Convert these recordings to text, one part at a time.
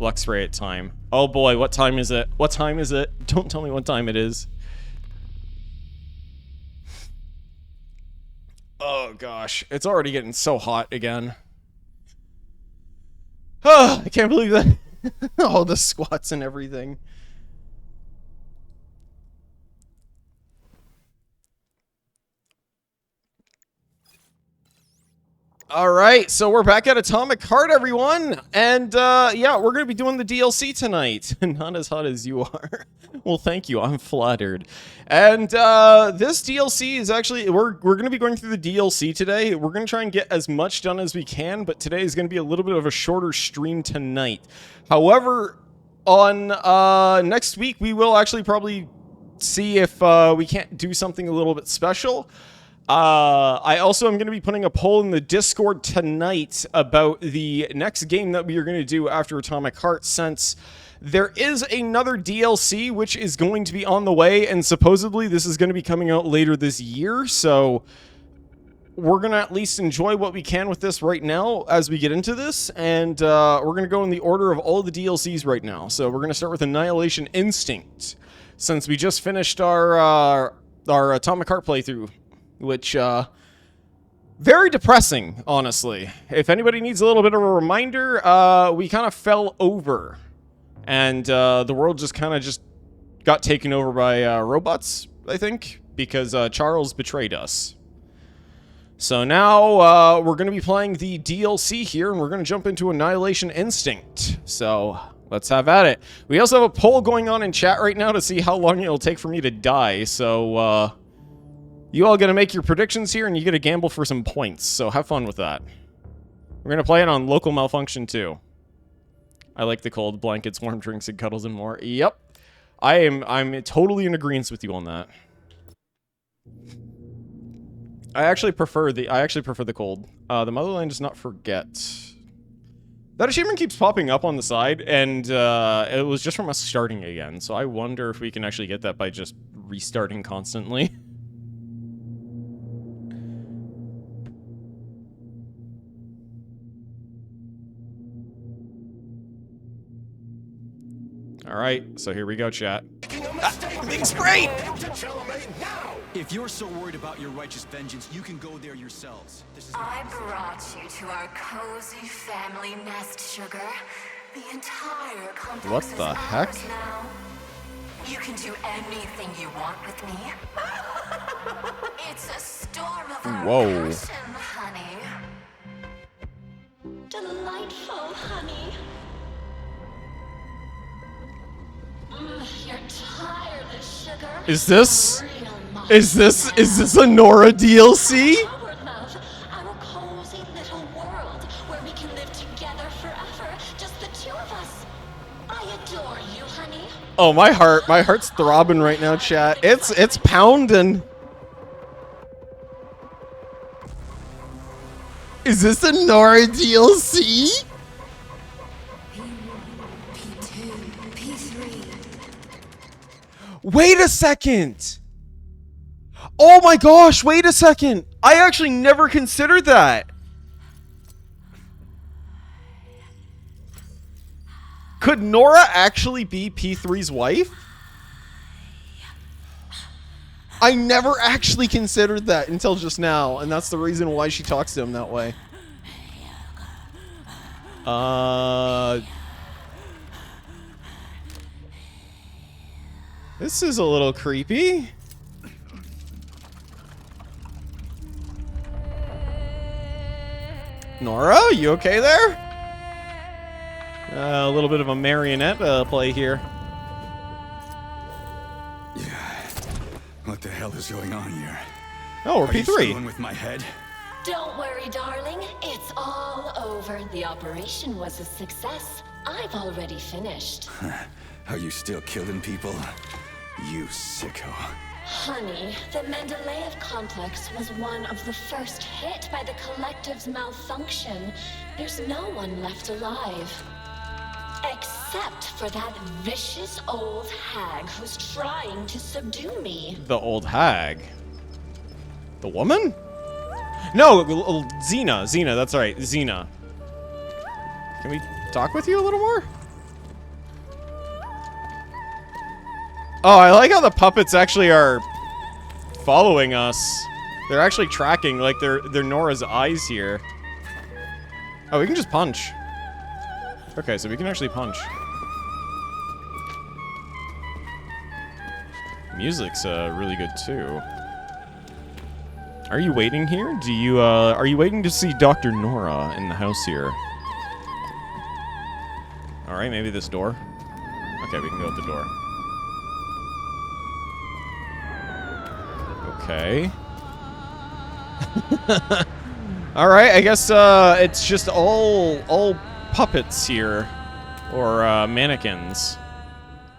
Luck spray at time. Oh boy, what time is it? What time is it? Don't tell me what time it is. Oh gosh, it's already getting so hot again. Oh, I can't believe that. All the squats and everything. Alright, so we're back at Atomic Heart, everyone! And, yeah, we're gonna be doing the DLC tonight. Not as hot as you are. Well, thank you, I'm flattered. And, this DLC is actually, we're gonna be going through the DLC today. We're gonna try and get as much done as we can, but today is gonna be a little bit of a shorter stream tonight. However, on, next week, we will actually probably see if, we can't do something a little bit special. I also am going to be putting a poll in the Discord tonight about the next game that we are going to do after Atomic Heart, since there is another DLC which is going to be on the way, and supposedly this is going to be coming out later this year, so we're going to at least enjoy what we can with this right now as we get into this, and we're going to go in the order of all the DLCs right now. So we're going to start with Annihilation Instinct, since we just finished our Atomic Heart playthrough. Which, very depressing, honestly. If anybody needs a little bit of a reminder, we kind of fell over. And, the world just kind of got taken over by, robots, I think. Because, Charles betrayed us. So now, we're going to be playing the DLC here, and we're going to jump into Annihilation Instinct. So, let's have at it. We also have a poll going on in chat right now to see how long it'll take for me to die, so, you all gonna make your predictions here, and you get to gamble for some points, so have fun with that. We're gonna play it on Local Malfunction too. I like the cold blankets, warm drinks, and cuddles and more. Yep, I'm totally in agreement with you on that. I actually prefer the cold. The Motherland does not forget. That achievement keeps popping up on the side, and it was just from us starting again. So I wonder if we can actually get that by just restarting constantly. Alright, so here we go, chat. Big spray! If you're so worried about your righteous vengeance, you can go there yourselves. I brought you to our cozy family nest, Sugar. The entire complex What is the heck? ours now. You can do anything you want with me. It's a storm of our Whoa. passion, honey. Delightful, honey. You're tired of sugar. Is this a Nora DLC? Our cozy little world where we can live together forever, just the two of us. I adore you, honey. Oh, my heart's throbbing right now, chat. It's pounding. Is this a Nora DLC? Wait a second! Oh my gosh, wait a second! I actually never considered that! Could Nora actually be P3's wife? I never actually considered that until just now, and that's the reason why she talks to him that way. This is a little creepy. Nora, you okay there? A little bit of a marionette play here. Yeah. What the hell is going on here? Oh, we're Are you P3. screwing with my head? Don't worry, darling. It's all over. The operation was a success. I've already finished. Are you still killing people? You sicko. Honey, the Mendeleev complex was one of the first hit by the collective's malfunction. There's no one left alive. Except for that vicious old hag who's trying to subdue me. The old hag. The woman? No, Xena. Xena, that's right. Xena. Can we talk with you a little more? Oh, I like how the puppets actually are following us. They're actually tracking, like they're Nora's eyes here. Oh, we can just punch. Okay, so we can actually punch. Music's really good too. Are you waiting here? Do you are you waiting to see Dr. Nora in the house here? All right, maybe this door. Okay, we can go out the door. Okay. All right, I guess it's just all puppets here, or mannequins.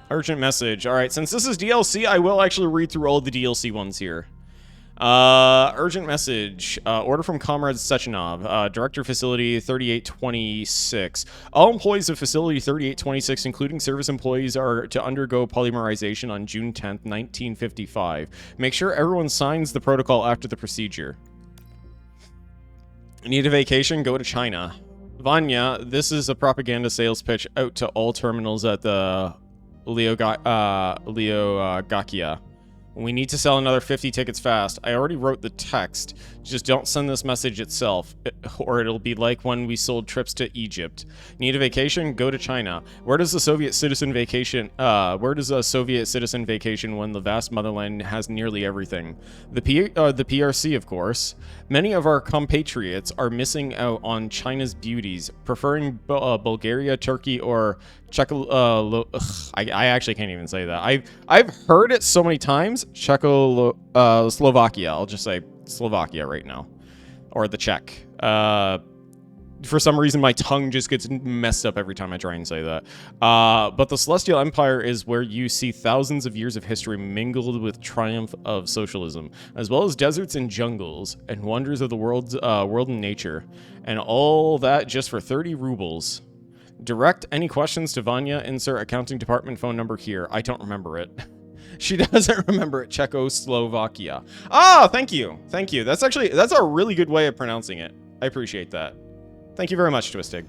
Urgent message. All right, since this is DLC, I will actually read through all the DLC ones here. Urgent message. Order from Comrade Sechenov, Director Facility 3826. All employees of Facility 3826, including service employees, are to undergo polymerization on June 10th, 1955. Make sure everyone signs the protocol after the procedure. Need a vacation? Go to China. Vanya, this is a propaganda sales pitch out to all terminals at the Leogakia. We need to sell another 50 tickets fast. I already wrote the text. Just don't send this message itself, or it'll be like when we sold trips to Egypt. Need a vacation? Go to China. Where does a Soviet citizen vacation when the vast motherland has nearly everything? The PRC, of course. Many of our compatriots are missing out on China's beauties, preferring Bulgaria, Turkey, or I actually can't even say that. I've heard it so many times. Slovakia. I'll just say Slovakia right now, or the Czech. For some reason, my tongue just gets messed up every time I try and say that. But the Celestial Empire is where you see thousands of years of history mingled with triumph of socialism, as well as deserts and jungles and wonders of the world and nature, and all that just for 30 rubles. Direct any questions to Vanya. Insert accounting department phone number here. I don't remember it. She doesn't remember it. Czechoslovakia. Ah, thank you. Thank you. That's a really good way of pronouncing it. I appreciate that. Thank you very much, Twistig.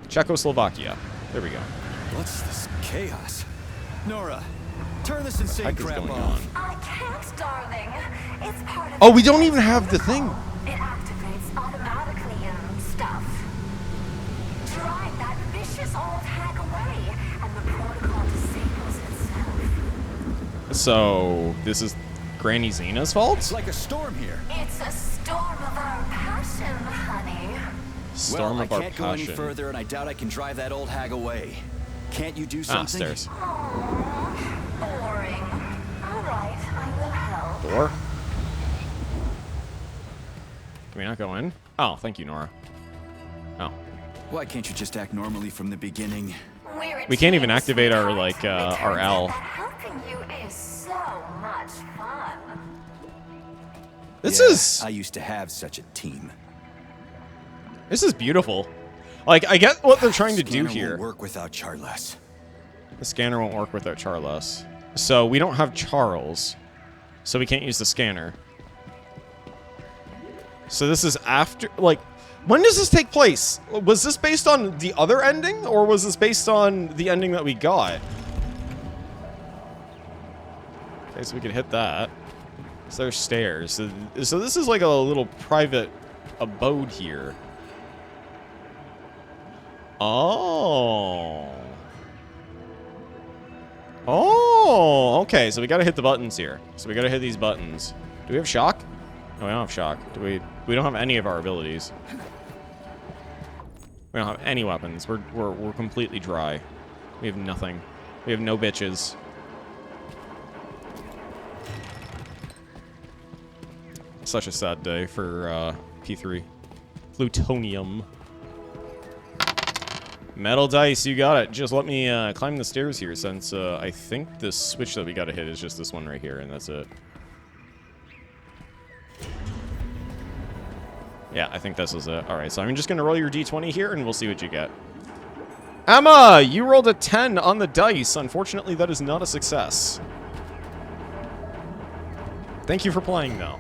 Czechoslovakia. There we go. What's this chaos? Nora, turn this insane crap off. I can't, darling. It's part of. Oh, we don't even have the thing. It activates automatically and stuff. Drive that vicious old hag away, and the protocol disables itself. So this is Granny Xena's fault? It's like a storm here. It's a storm of our passion, honey. Storm well, of our I can't go any passion. further, and I doubt I can drive that old hag away. Can't you do something? Stairs. Boring. All right, I will help. Door? Can we not go in? Oh, thank you, Nora. Oh. Why can't you just act normally from the beginning? We can't even activate our, like, our L. Helping you is so much fun. This Yeah, is... I used to have such a team. This is beautiful. Like, I get what they're trying to do Scanner here. won't work without Charles. The scanner won't work without Charles. So we don't have Charles. So we can't use the scanner. So this is after, like, when does this take place? Was this based on the other ending, or was this based on the ending that we got? Okay, so we can hit that. So there's stairs. So this is like a little private abode here. Oh. Oh, okay, so we gotta hit the buttons here. So we gotta hit these buttons. Do we have shock? No, we don't have shock. We don't have any of our abilities. We don't have any weapons. We're completely dry. We have nothing. We have no bitches. Such a sad day for P3. Plutonium. Metal dice, you got it. Just let me climb the stairs here, since I think this switch that we gotta hit is just this one right here, and that's it. Yeah, I think this is it. Alright, so I'm just gonna roll your d20 here, and we'll see what you get. Emma, you rolled a 10 on the dice. Unfortunately, that is not a success. Thank you for playing, though.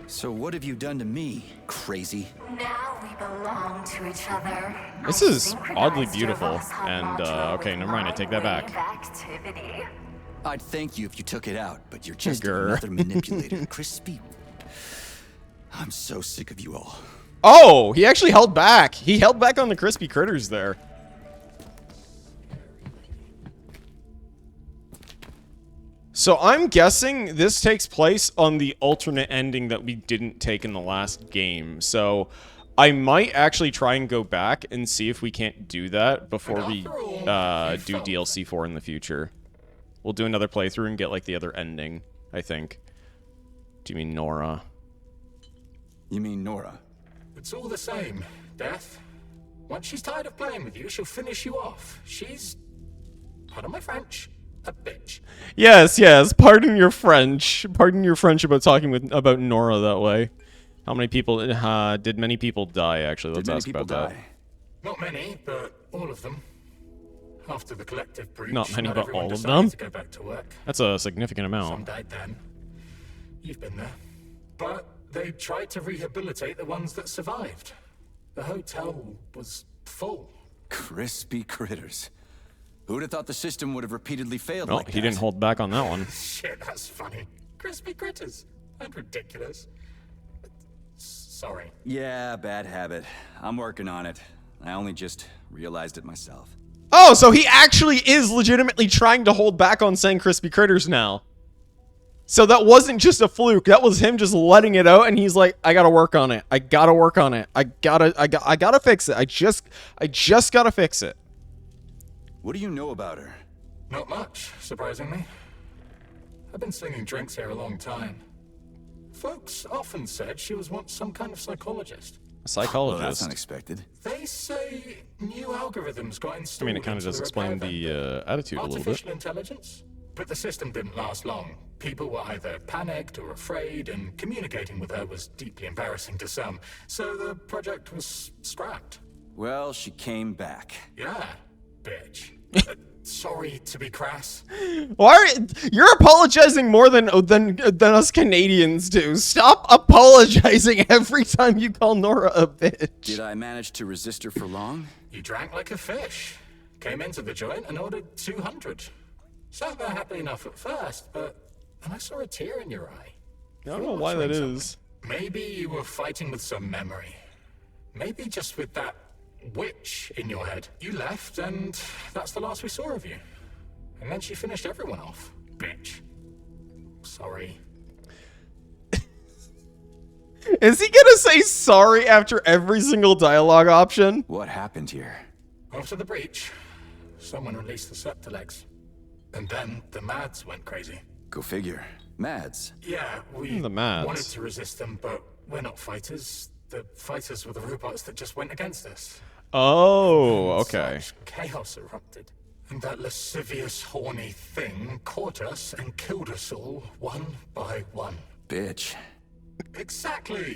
So what have you done to me, crazy? Now we belong to each other. This I've is oddly synchronized beautiful. your Voxel And, module okay, with never mind, I my take that back. wave activity. I'd thank you if you took it out, but you're just Grr. another manipulator. Crispy. I'm so sick of you all. Oh, he actually held back. He held back on the crispy critters there. So I'm guessing this takes place on the alternate ending that we didn't take in the last game. So I might actually try and go back and see if we can't do that before we do DLC 4 in the future. We'll do another playthrough and get like the other ending, I think. Do you mean Nora? You mean Nora? It's all the same, Death. Once she's tired of playing with you, she'll finish you off. She's, pardon my French, a bitch. Yes, yes. Pardon your French. Pardon your French about talking about Nora that way. How many people did many people die? Actually, let's ask about that. Not many, but all of them. After the collective breach, Not many, but everyone all of decided them? to go back to work. That's a significant Some amount. died then. You've been there. But they tried to rehabilitate the ones that survived. The hotel was full. Crispy critters. Who'd have thought the system would have repeatedly failed Well, like he that? didn't hold back on that one. Shit, that's funny. Crispy critters. And ridiculous. Sorry. Yeah, bad habit. I'm working on it. I only just realized it myself. Oh, so he actually is legitimately trying to hold back on saying crispy critters now. So that wasn't just a fluke. That was him just letting it out, and he's like, I gotta work on it. I gotta work on it. I gotta fix it. I just gotta fix it. What do you know about her? Not much, surprisingly. I've been slinging drinks here a long time. Folks often said she was once some kind of psychologist. A Well, that's psychologist. unexpected. They say new algorithms got I installed. mean, it kind of into does the explain repair the vendor. attitude a little bit. Artificial intelligence. But the system didn't last long. People were either panicked or afraid, and communicating with her was deeply embarrassing to some. So the project was scrapped. Well, she came back. Yeah, bitch. Sorry to be crass. You're apologizing more than us Canadians do. Stop apologizing every time you call Nora a bitch. Did I manage to resist her for long? You drank like a fish. Came into the joint and ordered 200. Sat there happy enough at first, but then I saw a tear in your eye. I don't know why that is. Maybe you were fighting with some memory. Maybe just with that witch in your head. You left, and that's the last we saw of you. And then she finished everyone off. Bitch. Sorry. Is he gonna say sorry after every single dialogue option? What happened here? After the breach, someone released the Septilegs. And then the Mads went crazy. Go figure. Mads. Yeah, we The Mads. wanted to resist them, but we're not fighters. The fighters were the robots that just went against us. Oh, okay. Such chaos erupted. And that lascivious, horny thing caught us and killed us all, one by one. Bitch. Exactly!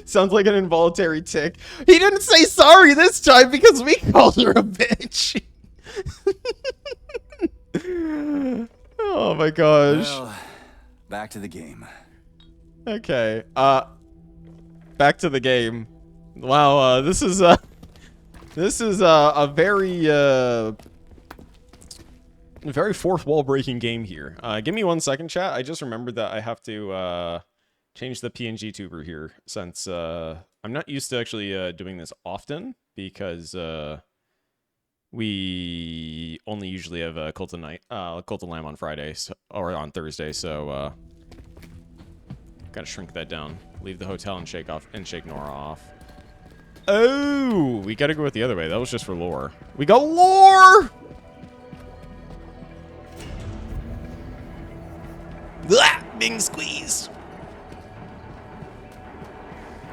Sounds like an involuntary tick. He didn't say sorry this time because we called her a bitch. Oh my gosh. Well, back to the game. Okay. Back to the game. Wow, this is a very fourth wall breaking game here. Give me 1 second, chat. I just remembered that I have to change the PNG tuber here since I'm not used to actually doing this often because we only usually have Cult of Lamb on Friday or on Thursday, so gotta shrink that down. Leave the hotel and shake Nora off. Oh, we gotta go it the other way. That was just for lore. We got lore! Blah! Being squeezed.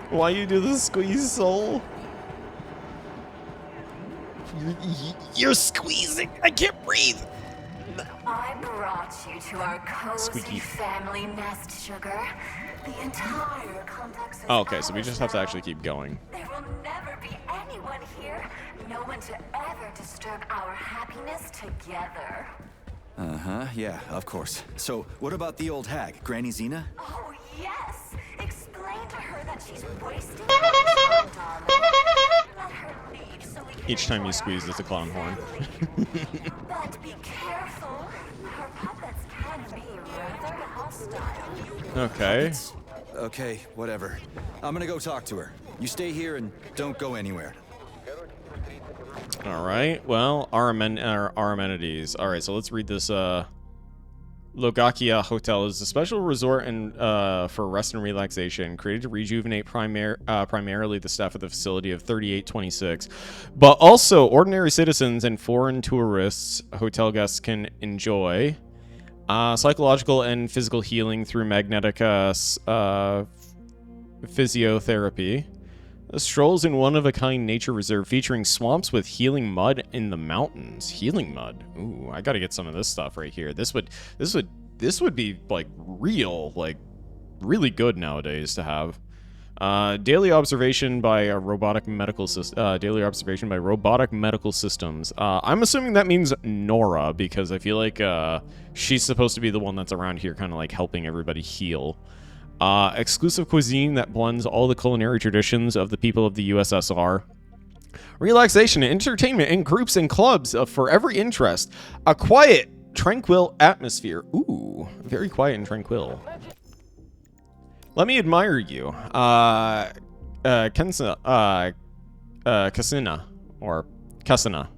Why you do the squeeze, soul? You're squeezing. I can't breathe. I brought you to our cozy Squeaky. family nest, Sugar. The entire complex is Oh, okay, so we ours just have to now. actually keep going. There will never be anyone here. No one to ever disturb our happiness together. Uh-huh, yeah, of course. So, what about the old hag, Granny Xena? Oh, yes. Explain to her that she's wasting her time, darling. Let her leave so we can Each time you enjoy squeeze, our it's a clown horn. happy But be careful. Her puppets can be rather hostile. Okay. Okay, whatever. I'm gonna go talk to her. You stay here and don't go anywhere. All right. Well, our amenities. All right. So let's read this. Logakia Hotel is a special resort and for rest and relaxation, created to rejuvenate primarily the staff of the facility of 3826, but also ordinary citizens and foreign tourists. Hotel guests can enjoy psychological and physical healing through magnetic physiotherapy. Strolls in one-of-a-kind nature reserve featuring swamps with healing mud in the mountains. Healing mud. Ooh, I gotta get some of this stuff right here. This would be like really good nowadays to have. Daily observation by robotic medical systems. I'm assuming that means Nora because I feel like she's supposed to be the one that's around here, kind of like helping everybody heal. Exclusive cuisine that blends all the culinary traditions of the people of the USSR. Relaxation and entertainment in groups and clubs for every interest. A quiet, tranquil atmosphere. Ooh, very quiet and tranquil. Let me admire you. Casina. Or Casina.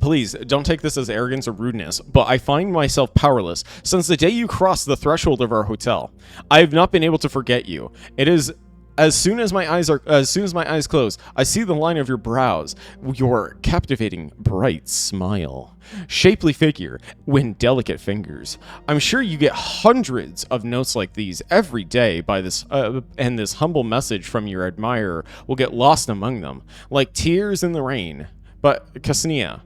Please, don't take this as arrogance or rudeness, but I find myself powerless since the day you crossed the threshold of our hotel. I have not been able to forget you. It is as soon as my eyes close, I see the line of your brows, your captivating, bright smile, shapely figure, when delicate fingers. I'm sure you get hundreds of notes like these every day by this, and this humble message from your admirer will get lost among them, like tears in the rain. But Kasnia,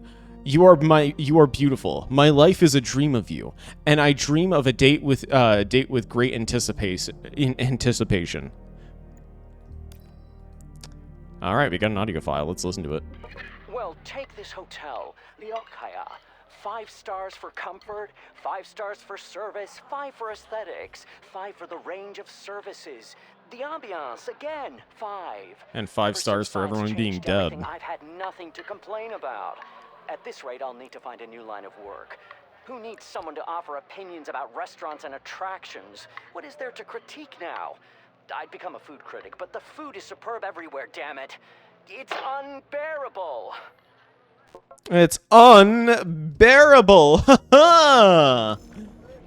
you are beautiful. My life is a dream of you, and I dream of a date with great anticipation. All right, we got an audio file. Let's listen to it. Well, take this hotel, Lyokaya. 5 stars for comfort, 5 stars for service, 5 for aesthetics, 5 for the range of services. The ambiance, again, 5. And 5 stars for everyone being dead. I've had nothing to complain about. At this rate, I'll need to find a new line of work. Who needs someone to offer opinions about restaurants and attractions? What is there to critique now? I'd become a food critic, but the food is superb everywhere, damn it. It's unbearable. It's unbearable.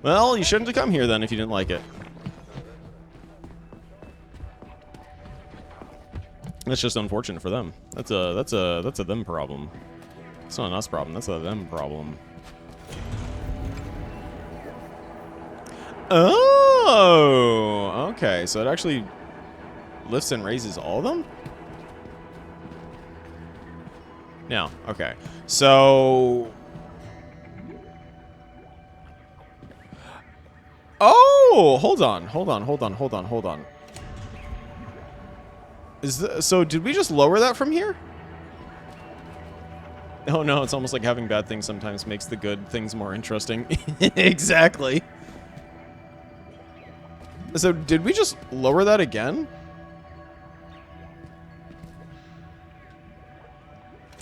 Well, you shouldn't have come here then if you didn't like it. That's just unfortunate for them. That's a them problem. It's not an us problem. That's a them problem. Oh, okay. So it actually lifts and raises all of them? No. Okay. So... Oh! Hold on. So did we just lower that from here? Oh no, it's almost like having bad things sometimes makes the good things more interesting. Exactly. So did we just lower that again?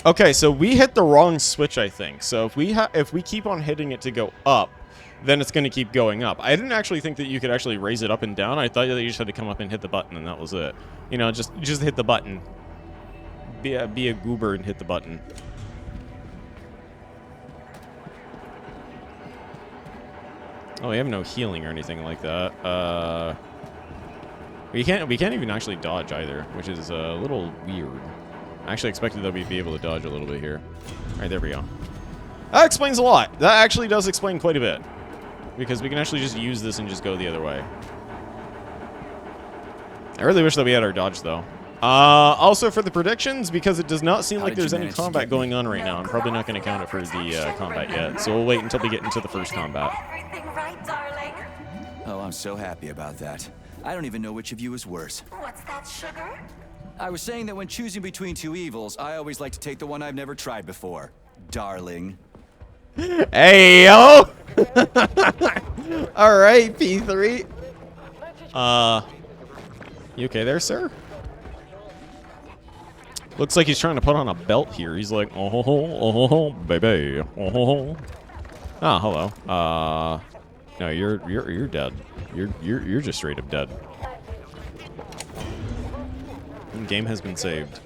Okay, so we hit the wrong switch, I think. So if we keep on hitting it to go up, then it's going to keep going up. I didn't actually think that you could actually raise it up and down. I thought that you just had to come up and hit the button, and that was it. You know, just hit the button. Be a goober and hit the button. Oh, we have no healing or anything like that. We can't even actually dodge either, which is a little weird. I actually expected that we'd be able to dodge a little bit here. All right, there we go. That explains a lot. That actually does explain quite a bit. Because we can actually just use this and just go the other way. I really wish that we had our dodge, though. Also for the predictions, because it does not seem like there's any combat going on right now. I'm probably not going to count it for the combat yet. So we'll wait until we get into the first combat. Everything right, darling? Oh, I'm so happy about that. I don't even know which of you is worse. What's that, sugar? I was saying that when choosing between two evils, I always like to take the one I've never tried before. Darling. Hey, yo! Alright, P3. You okay there, sir? Looks like he's trying to put on a belt here. He's like, oh, baby, oh. Ah, hello. No, you're dead. You're just straight up dead. The game has been saved.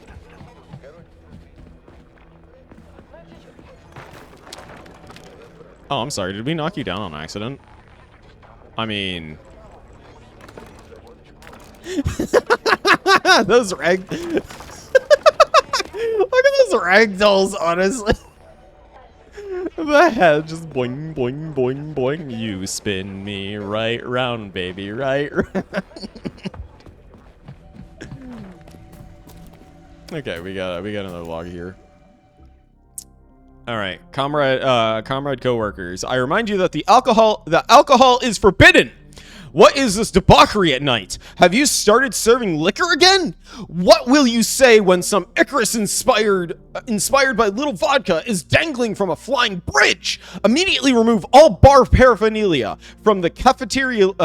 Oh, I'm sorry. Did we knock you down on accident? I mean, those rag. Look at those ragdolls, honestly. The head just boing, boing, boing, boing. You spin me right round, baby, right round. Okay, we got another log here. All right, comrade coworkers. I remind you that the alcohol is forbidden. What is this debauchery at night? Have you started serving liquor again? What will you say when some Icarus inspired by little vodka is dangling from a flying bridge? Immediately remove all bar paraphernalia from the cafeterias.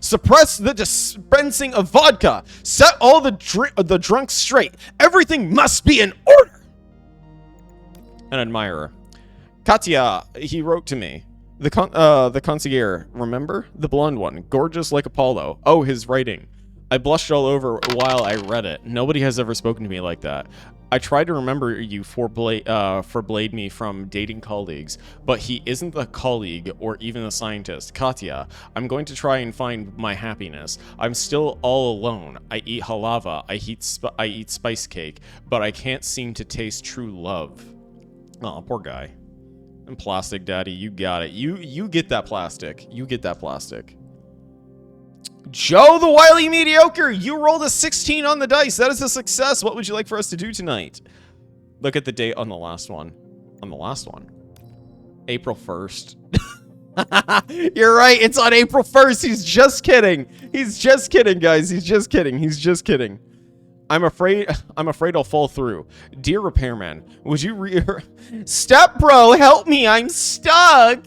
Suppress the dispensing of vodka. Set all the drunks straight. Everything must be in order. An admirer. Katya, he wrote to me. The concierge, remember? The blonde one, gorgeous like Apollo. Oh, his writing. I blushed all over while I read it. Nobody has ever spoken to me like that. I tried to remember you forbade me from dating colleagues, but he isn't the colleague or even the scientist. Katya, I'm going to try and find my happiness. I'm still all alone. I eat halava, I eat spice cake, but I can't seem to taste true love. Oh, poor guy. And plastic daddy, you got it. You get that plastic. You get that plastic. Joe the Wily Mediocre, you rolled a 16 on the dice. That is a success. What would you like for us to do tonight? Look at the date on the last one. On the last one. April 1st. You're right. It's on April 1st. He's just kidding. He's just kidding, guys. He's just kidding. He's just kidding. I'm afraid I'll fall through. Dear repairman, would you Step bro, help me, I'm stuck.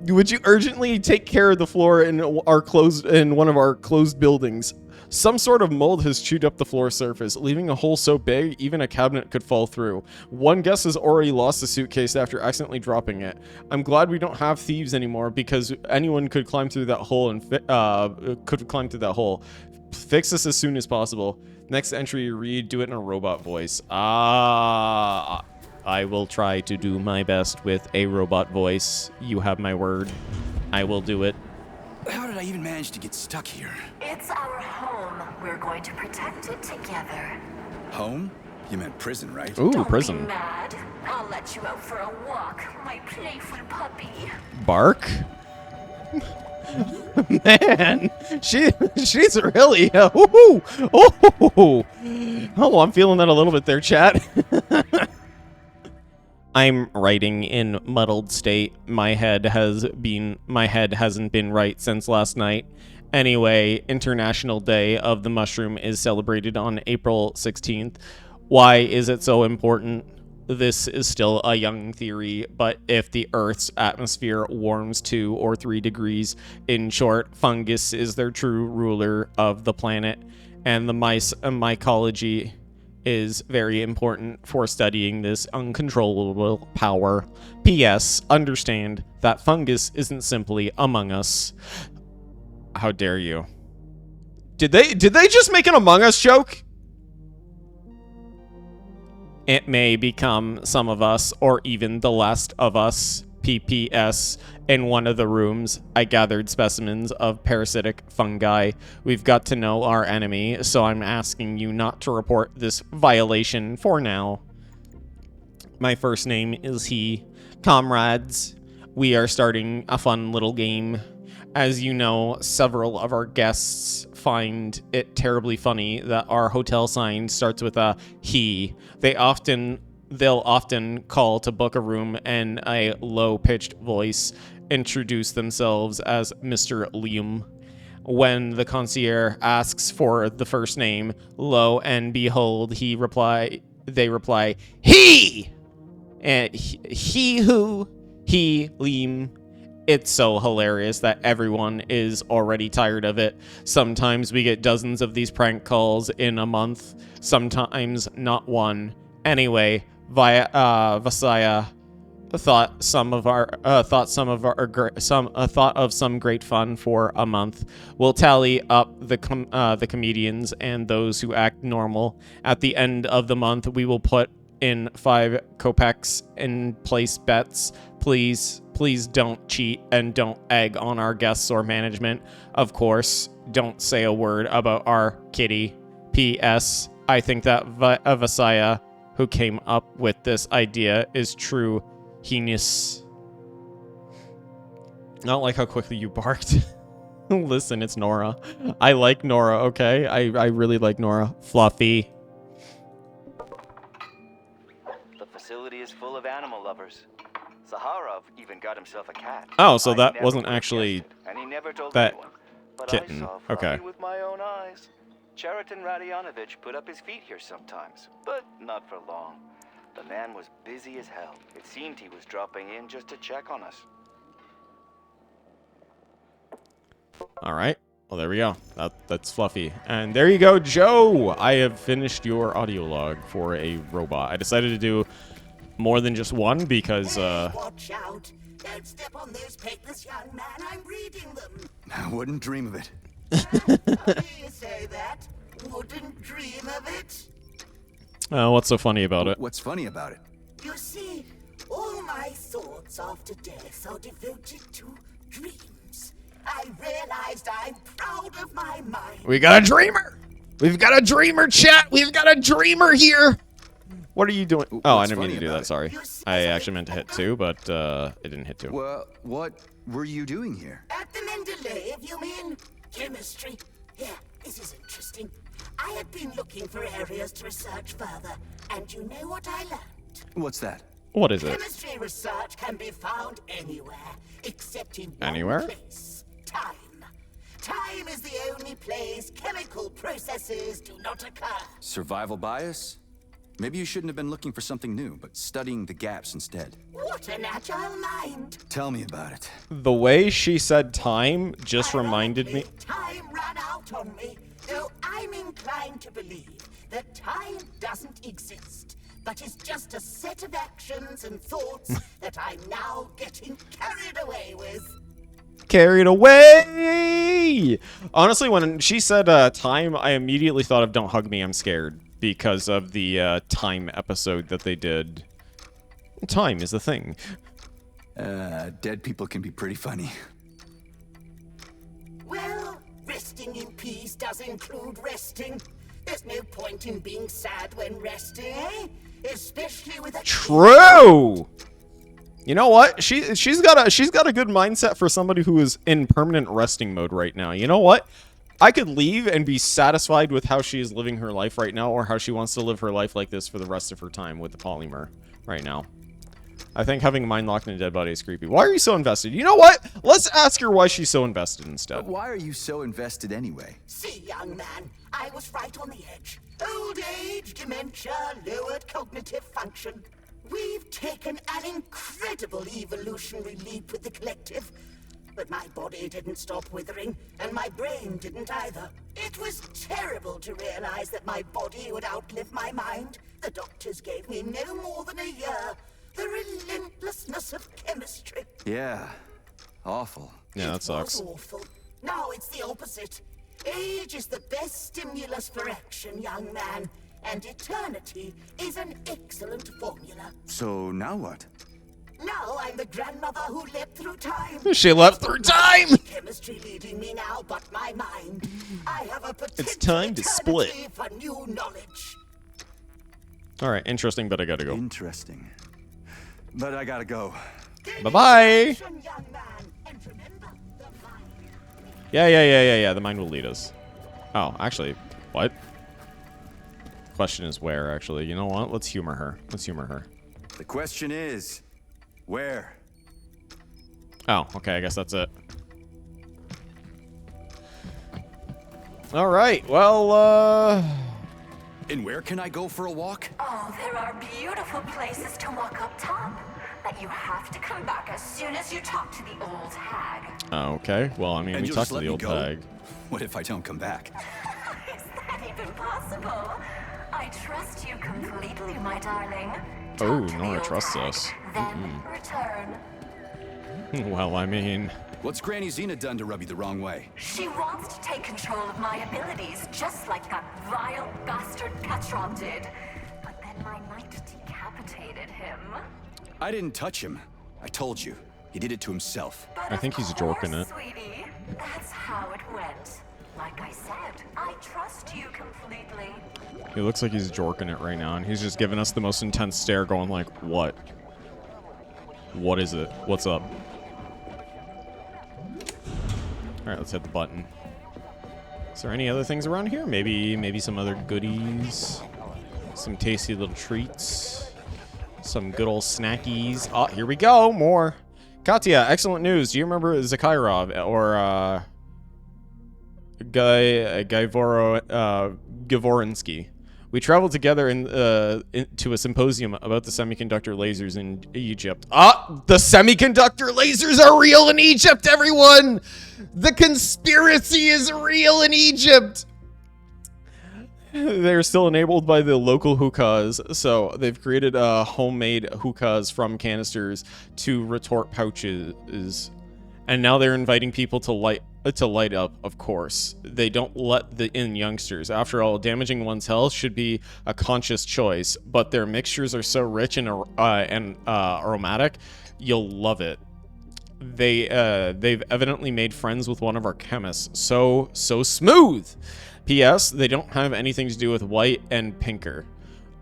Would you urgently take care of the floor in one of our closed buildings? Some sort of mold has chewed up the floor surface, leaving a hole so big even a cabinet could fall through. One guest has already lost a suitcase after accidentally dropping it. I'm glad we don't have thieves anymore because anyone could climb through that hole Fix this as soon as possible. Next entry you read, do it in a robot voice. I will try to do my best with a robot voice. You have my word. I will do it. How did I even manage to get stuck here? It's our home. We're going to protect it together. Home? You meant prison, right? Ooh, Don't prison. be mad. I'll let you out for a walk, my playful puppy. Bark? Man, she's really woohoo! Oh, I'm feeling that a little bit there, chat. I'm writing in muddled state. My head hasn't been right since last night. Anyway, International Day of the Mushroom is celebrated on April 16th. Why is it so important? This is still a young theory, but if the Earth's atmosphere warms 2 or 3 degrees, in short, fungus is their true ruler of the planet, and the mycology is very important for studying this uncontrollable power. P.S. Understand that fungus isn't simply among us. How dare you? Did they just make an Among Us joke? It may become some of us, or even the last of us. PPS. In one of the rooms, I gathered specimens of parasitic fungi. We've got to know our enemy, so I'm asking you not to report this violation for now. My first name is he. Comrades, we are starting a fun little game. As you know, several of our guests find it terribly funny that our hotel sign starts with a he. They'll often call to book a room and a low-pitched voice introduce themselves as Mr. Liam. When the concierge asks for the first name, lo and behold, they reply, he! And he who? He, Liam. It's so hilarious that everyone is already tired of it. Sometimes we get dozens of these prank calls in a month, sometimes not one. Anyway, Vasaya thought of some great fun for a month. We'll tally up the comedians and those who act normal. At the end of the month, we will put in 5 kopecks in place bets. Please don't cheat and don't egg on our guests or management. Of course, don't say a word about our kitty. P.S. I think that Vasaya, who came up with this idea, is true genius. Not like how quickly you barked. Listen, it's Nora. I like Nora, okay? I really like Nora. Fluffy. The facility is full of animal lovers. Zaharov even got himself a cat. Oh, so I that never wasn't would've actually guessed it, and he never told that anyone. But kitten. I saw Okay. Fluffy with my own eyes. Cheriton Radionovich put up his feet here sometimes, but not for long. The man was busy as hell. It seemed he was dropping in just to check on us. All right. Well, there we go. That's Fluffy. And there you go, Joe. I have finished your audio log for a robot. I decided to do more than just one because Watch out. Don't step on those papers, young man. I'm reading them. I wouldn't dream of it. How do you say that? Wouldn't dream of it? what's so funny about it? What's funny about it? You see, all my thoughts after death are devoted to dreams. I realized I'm proud of my mind. We got a dreamer. We've got a dreamer, chat. We've got a dreamer here. What are you doing? Oh, I didn't mean to do that. Sorry. I actually meant to hit 2, but it didn't hit 2. Well, what were you doing here? At the Mendeleev, you mean? Chemistry. Yeah, this is interesting. I had been looking for areas to research further, and you know what I learned? What's that? What is it? Chemistry research can be found anywhere, except in one Anywhere? place. Time. Time is the only place chemical processes do not occur. Survival bias? Maybe you shouldn't have been looking for something new, but studying the gaps instead. What an agile mind. Tell me about it. The way she said time just reminded me. Ironically, time ran out on me, though I'm inclined to believe that time doesn't exist, but is just a set of actions and thoughts that I'm now getting carried away with. Carried away! Honestly, when she said time, I immediately thought of Don't Hug Me, I'm Scared. Because of the time episode that they did. Time is the thing. Dead people can be pretty funny. Well, resting in peace does include resting. There's no point in being sad when resting, eh? Especially with a True! You know what? She's got a good mindset for somebody who is in permanent resting mode right now. You know what? I could leave and be satisfied with how she is living her life right now, or how she wants to live her life like this for the rest of her time with the polymer right now. I think having a mind locked in a dead body is creepy. Why are you so invested? You know what? Let's ask her why she's so invested instead. Why are you so invested anyway? See, young man, I was right on the edge. Old age, dementia, lowered cognitive function. We've taken an incredible evolutionary leap with the collective. But my body didn't stop withering, and my brain didn't either. It was terrible to realize that my body would outlive my mind. The doctors gave me no more than a year. The relentlessness of chemistry. Yeah, awful. Yeah, that sucks. It was awful. Now it's the opposite. Age is the best stimulus for action, young man. And eternity is an excellent formula. So now what? Now I'm the grandmother who leapt through time. She leapt through time! Chemistry leading me now, but my mind. I have a potential It's time to split. eternity for new knowledge. Alright, interesting, but I gotta go. Interesting. But I gotta go. Bye-bye! Young man, and remember the mind. Yeah, the mind will lead us. Oh, actually, what? Question is where, actually. You know what? Let's humor her. Let's humor her. The question is, where? Oh, okay, I guess that's it. All right. Well, And where can I go for a walk? Oh, there are beautiful places to walk up top. But you have to come back as soon as you talk to the old hag. okay. Well, I mean, And we you'll talked just to let the me old go? hag. What if I don't come back? Is that even possible? I trust you completely, my darling. Oh, Talk to the Nora old trusts hag, us. Then return. Well, I mean, What's Granny Xena done to rub you the wrong way? She wants to take control of my abilities, just like that vile bastard Petrov did. But then my knight decapitated him. I didn't touch him. I told you. He did it to himself. But I think he's jorking it. sweetie. That's how it went. Like I said, I trust you completely. he looks like he's jorking it right now, and he's just giving us the most intense stare, going like, "What? What is it? What's up?" All right, let's hit the button. Is there any other things around here? Maybe some other goodies, some tasty little treats, some good old snackies. Oh, here we go, more. Katya, excellent news. Do you remember Zakharov or Gavorinsky? We traveled together to a symposium about the semiconductor lasers in Egypt. Ah, the semiconductor lasers are real in Egypt, everyone! The conspiracy is real in Egypt! They're still enabled by the local hookahs, so they've created homemade hookahs from canisters to retort pouches. And now they're inviting people to light up, of course. They don't let in youngsters. After all, damaging one's health should be a conscious choice, but their mixtures are so rich and aromatic, you'll love it. They've evidently made friends with one of our chemists. So smooth. P.S. They don't have anything to do with white and pinker.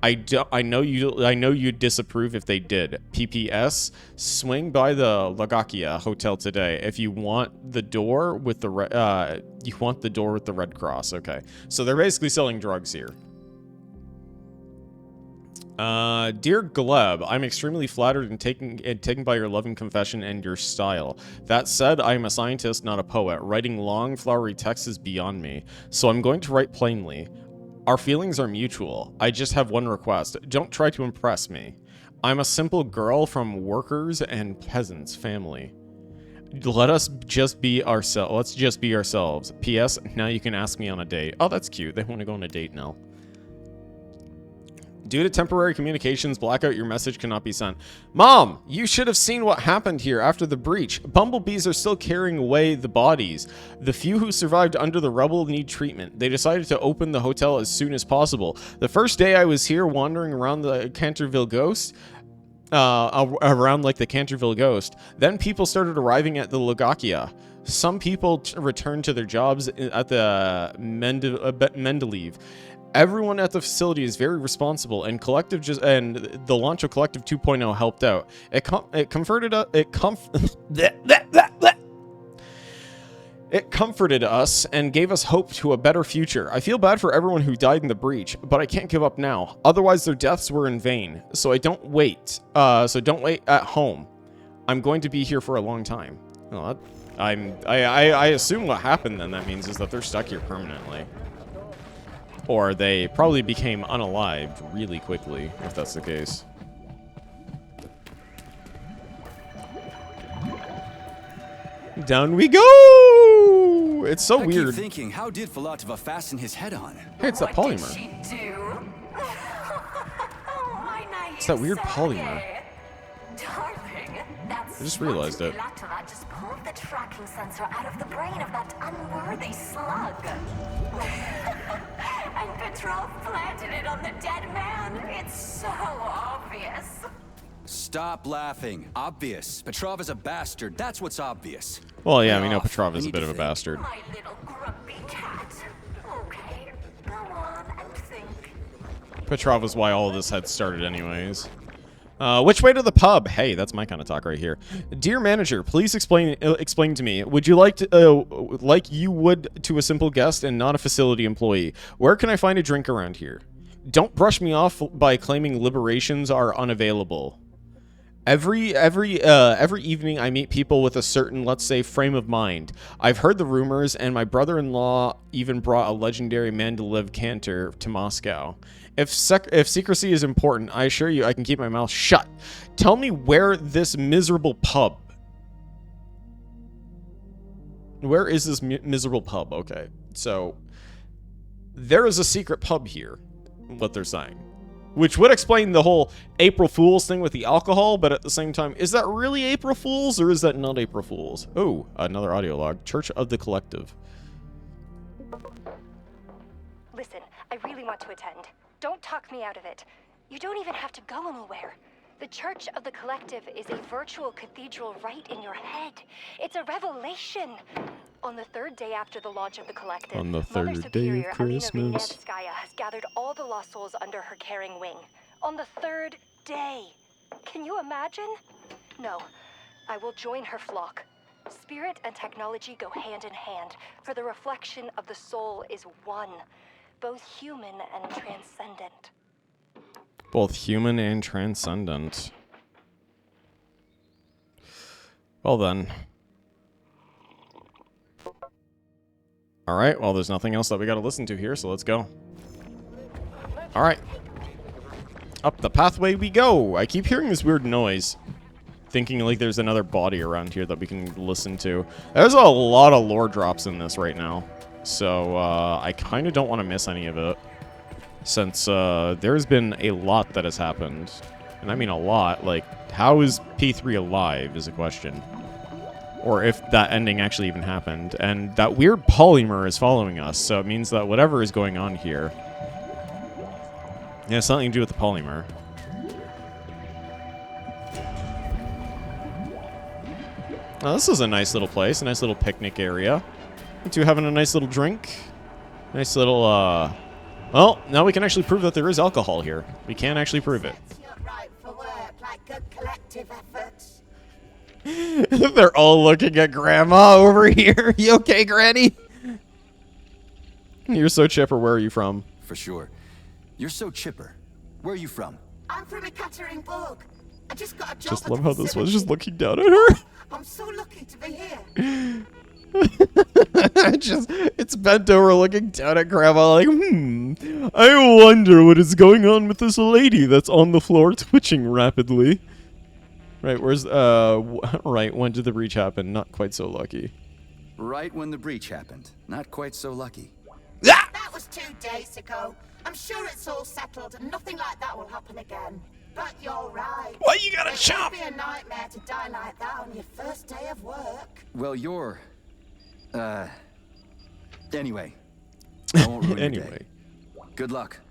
I know you'd disapprove if they did. P.P.S. Swing by the Lagakia Hotel today if you want the door with the red cross. Okay, so they're basically selling drugs here. Dear Gleb, I'm extremely flattered and taken by your loving confession and your style. That said, I am a scientist, not a poet. Writing long, flowery texts is beyond me, so I'm going to write plainly. Our feelings are mutual. I just have one request. Don't try to impress me. I'm a simple girl from workers and peasants family. Let's just be ourselves. P.S. Now you can ask me on a date. Oh, that's cute. They want to go on a date now. Due to temporary communications blackout, your message cannot be sent. Mom, you should have seen what happened here after the breach. Bumblebees are still carrying away the bodies. The few who survived under the rubble need treatment. They decided to open the hotel as soon as possible. The first day I was here wandering around the Canterville Ghost, around like the Canterville Ghost, then people started arriving at the Lagakia. Some people returned to their jobs at the Mendeleev. Everyone at the facility is very responsible, and the launch of Collective 2.0 helped out. It comforted us and gave us hope to a better future. I feel bad for everyone who died in the breach, but I can't give up now. Otherwise, their deaths were in vain. So don't wait at home. I'm going to be here for a long time. Well, I assume what happened then, that means, is that they're stuck here permanently. Or they probably became unalived really quickly, if that's the case. Down we go! It's so weird. I keep thinking, how did Filatova fasten his head on? Hey, it's that polymer. What did she do? My naive It's that weird polymer. Sergei. Darling, that's I just realized it. Filatova just pulled the tracking sensor out of the brain of that unworthy slug. And Petrov planted it on the dead man. It's so obvious. Stop laughing. Obvious. Petrov is a bastard. That's what's obvious. Well, yeah, we know Off. Petrov is I a need bit to of a think. bastard. My little grumpy cat. Okay, go on and think. Petrov is why all of this had started anyways. Which way to the pub? Hey, that's my kind of talk right here. Dear manager, please explain to me. Would you like you would to a simple guest and not a facility employee? Where can I find a drink around here? Don't brush me off by claiming liberations are unavailable. Every evening I meet people with a certain, let's say, frame of mind. I've heard the rumors, and my brother-in-law even brought a legendary Mandalev cantor to Moscow. If secrecy is important, I assure you I can keep my mouth shut. Tell me where this miserable pub. Where is this miserable pub? Okay, so there is a secret pub here, what they're saying. Which would explain the whole April Fool's thing with the alcohol, but at the same time, is that really April Fool's or is that not April Fool's? Oh, another audio log. Church of the Collective. Listen, I really want to attend. Don't talk me out of it. You don't even have to go anywhere. The Church of the Collective is a virtual cathedral right in your head. It's a revelation. On the third day after the launch of the Collective, on the third Mother day Superior of Christmas, Alina Vinevskaya has gathered all the lost souls under her caring wing. On the third day. Can you imagine? No, I will join her flock. Spirit and technology go hand in hand, for the reflection of the soul is one, both human and transcendent. Both human and transcendent. Well then. Alright, well there's nothing else that we gotta listen to here, so let's go. Alright. Up the pathway we go! I keep hearing this weird noise. Thinking like there's another body around here that we can listen to. There's a lot of lore drops in this right now. So, I kind of don't want to miss any of it. Since, there's been a lot that has happened. And I mean a lot. Like, how is P3 alive is a question. Or if that ending actually even happened. And that weird polymer is following us, so it means that whatever is going on here... it has something to do with the polymer. Now, this is a nice little place, a nice little picnic area. You two having a nice little drink. Nice little, well, now we can actually prove that there is alcohol here. We can actually prove it. Right for work, like good collective efforts. They're all looking at Grandma over here. You okay, Granny? You're so chipper. Where are you from? For sure. You're so chipper. Where are you from? I'm from Ekaterinburg. I just got a job. Just at love the how this was facility. just looking down at her. I'm so lucky to be here. It's bent over looking down at Grandma like, I wonder what is going on with this lady that's on the floor twitching rapidly. Right, where's, right, when did the breach happen? Not quite so lucky. Right when the breach happened. Not quite so lucky. That was 2 days ago. I'm sure it's all settled and nothing like that will happen again. But you're right. Why you gotta It chop? would be a nightmare to die like that on your first day of work. Well, you're... Anyway. I won't ruin your day. Anyway. Good luck.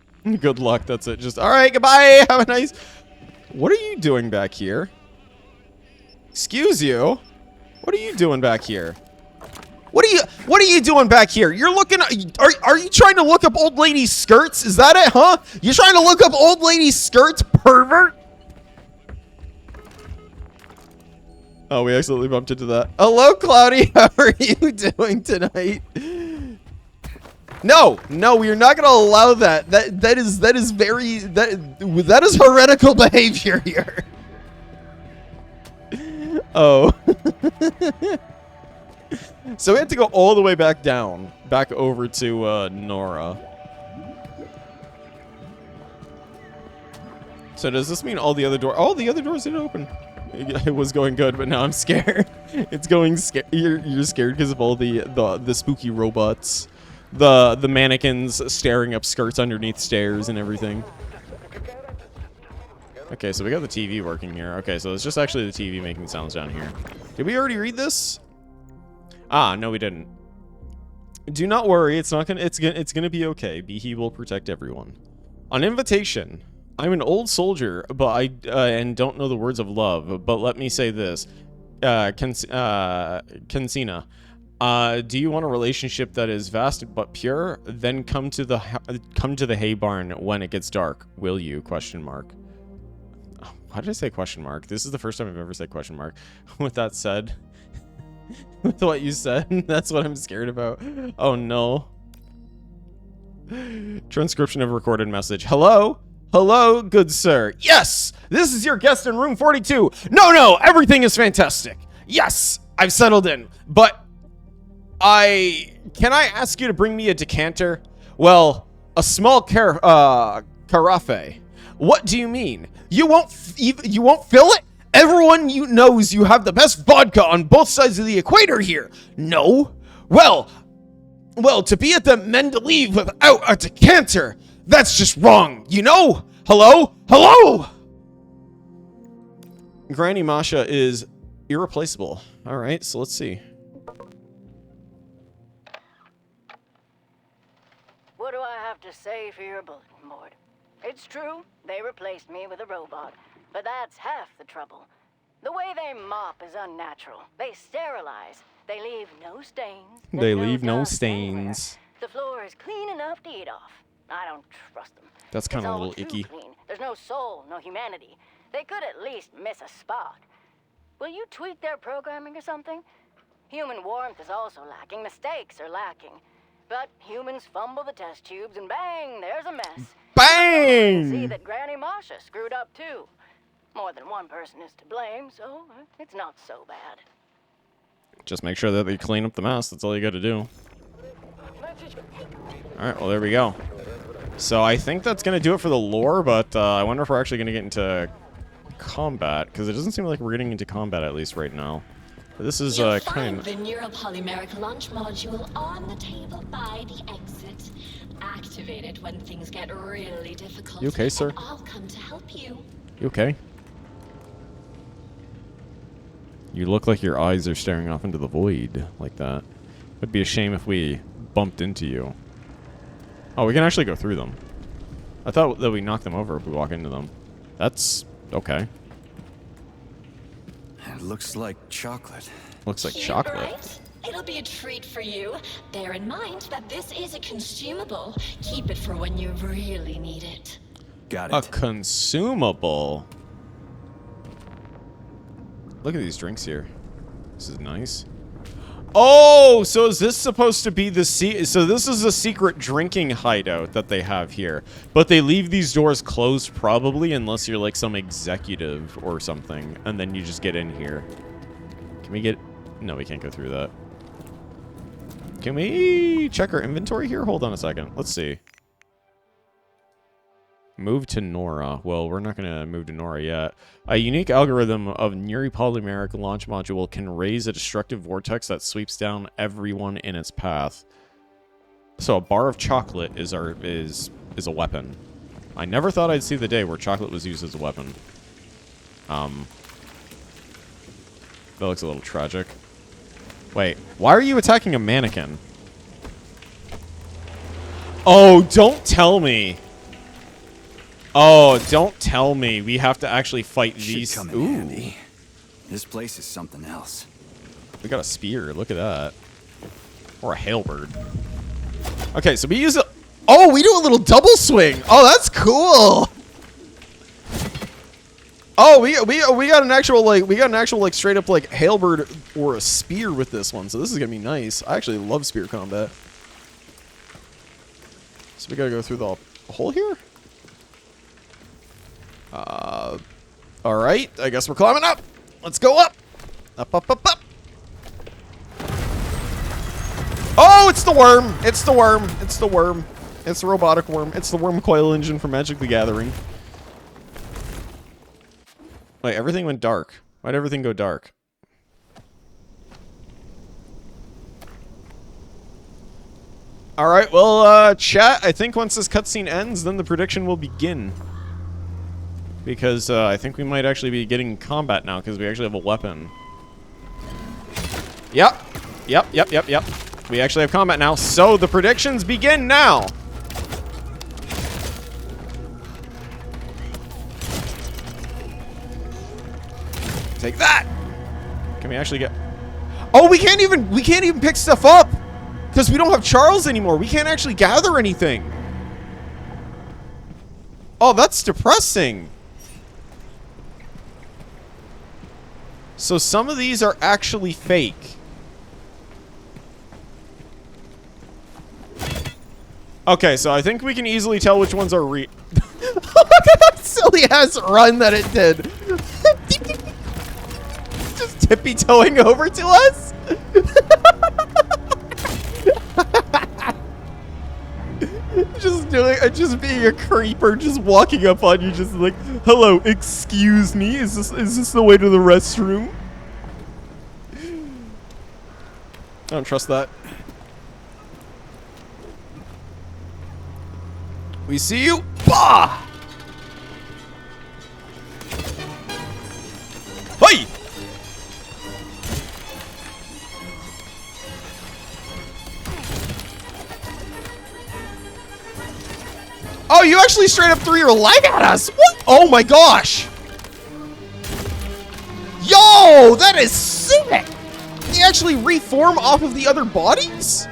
Good luck, that's it. Just, alright, goodbye, have a nice... What are you doing back here? Excuse you? What are you doing back here? What are you doing back here? You're looking are you trying to look up old ladies' skirts? Is that it, huh? You trying to look up old ladies' skirts, pervert? Oh, we accidentally bumped into that. Hello, Cloudy. How are you doing tonight? No, we are not going to allow that. That is heretical behavior here. Oh. So we have to go all the way back down, back over to Nora. So does this mean all the other doors? Oh, the other doors didn't open. It was going good, but now I'm scared. It's going scared. You're scared because of all the spooky robots, the mannequins staring up skirts underneath stairs and everything. Okay, so we got the TV working here. Okay, so it's just actually the TV making sounds down here. Did we already read this? Ah, no, we didn't. Do not worry, it's gonna be okay. He will protect everyone. On invitation, I'm an old soldier, but and don't know the words of love. But let me say this, Kensina, do you want a relationship that is vast but pure? Then come to the hay barn when it gets dark. Will you? Question mark. Why did I say question mark? This is the first time I've ever said question mark. With that said. With what you said, that's what I'm scared about. Oh no. Transcription of recorded message. Hello? Hello, good sir. Yes, this is your guest in room 42. No, everything is fantastic. Yes, I've settled in, but can I ask you to bring me a decanter? Well, a small carafe. What do you mean? You won't fill it? Everyone knows you have the best vodka on both sides of the equator here. No? Well, to be at the Mendeleev without a decanter, that's just wrong, you know? Hello? Granny Masha is irreplaceable. All right, so let's see. What do I have to say for your bulletin board? It's true, they replaced me with a robot, but that's half the trouble. The way they mop is unnatural. They sterilize. They leave no stains. They leave no dust stains. anywhere. The floor is clean enough to eat off. I don't trust them. That's kind of a It's all little too icky. Clean. There's no soul, no humanity. They could at least miss a spot. Will you tweak their programming or something? Human warmth is also lacking. Mistakes are lacking. But humans fumble the test tubes and bang, there's a mess. Bang! See that Granny Masha screwed up too. More than one person is to blame, so it's not so bad. Just make sure that they clean up the mess. That's all you got to do. All right, well, there we go. So I think that's going to do it for the lore, but I wonder if we're actually going to get into combat, because it doesn't seem like we're getting into combat, at least right now. But this is You'll kind find the neuropolymeric launch module on the table by the exit. Activate it when things get really difficult. You okay, sir? And I'll come to help you. You okay? You look like your eyes are staring off into the void like that. It'd be a shame if we bumped into you. Oh, we can actually go through them. I thought that we knocked them over if we walk into them. That's okay. It looks like chocolate. Looks like Cute, chocolate. right? It'll be a treat for you. Bear in mind that this is a consumable. Keep it for when you really need it. Got A it. consumable. Look at these drinks here. This is nice. Oh, so is this supposed to be the so this is a secret drinking hideout that they have here. But they leave these doors closed probably unless you're like some executive or something. And then you just get in here. Can we get... No, we can't go through that. Can we check our inventory here? Hold on a second. Let's see. Move to Nora. Well, we're not going to move to Nora yet. A unique algorithm of neuropolymeric launch module can raise a destructive vortex that sweeps down everyone in its path. So a bar of chocolate is a weapon. I never thought I'd see the day where chocolate was used as a weapon. That looks a little tragic. Wait, why are you attacking a mannequin? Oh, don't tell me. Oh, don't tell me we have to actually fight these. Should come in handy. This place is something else. We got a spear. Look at that. Or a halberd. Okay, so we use a... Oh, we do a little double swing. Oh, that's cool. Oh, we got an actual like straight up like halberd or a spear with this one. So this is gonna be nice. I actually love spear combat. So we gotta go through the hole here. All right. I guess we're climbing up. Let's go up. Up, up, up, up. Oh, it's the worm. It's the worm. It's the worm. It's the robotic worm. It's the worm coil engine from Magic the Gathering. Wait, everything went dark. Why'd everything go dark? All right, well, chat, I think once this cutscene ends, then the prediction will begin. Because I think we might actually be getting combat now, because we actually have a weapon. Yep. Yep, yep, yep, yep. We actually have combat now, so the predictions begin now! Take that! Can we actually get... Oh, we can't even pick stuff up! Because we don't have Charles anymore. We can't actually gather anything. Oh, that's depressing. So some of these are actually fake. Okay, so I think we can easily tell which ones are Look at that silly ass run that it did. Just tippy-toeing over to us. Just being a creeper, just walking up on you, just like, hello, excuse me, is this the way to the restroom? I don't trust that. We see you. Bah! Hey! Oh, you actually straight up threw your leg at us? What? Oh my gosh! Yo, that is sick! They actually reform off of the other bodies?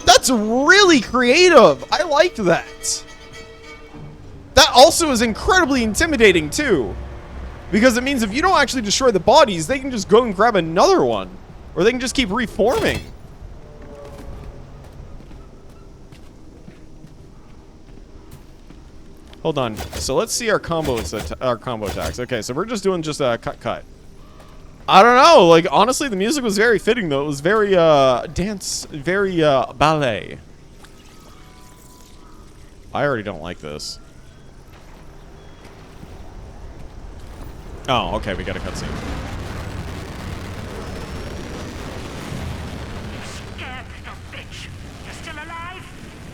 That's really creative. I like that. That also is incredibly intimidating too. Because it means if you don't actually destroy the bodies, they can just go and grab another one. Or they can just keep reforming. Hold on. So let's see our combo attacks. Okay, so we're just doing just a cut. I don't know. Like, honestly, the music was very fitting, though. It was very, dance, very, ballet. I already don't like this. Oh, okay, we got a cutscene. Scared little bitch. You're still alive?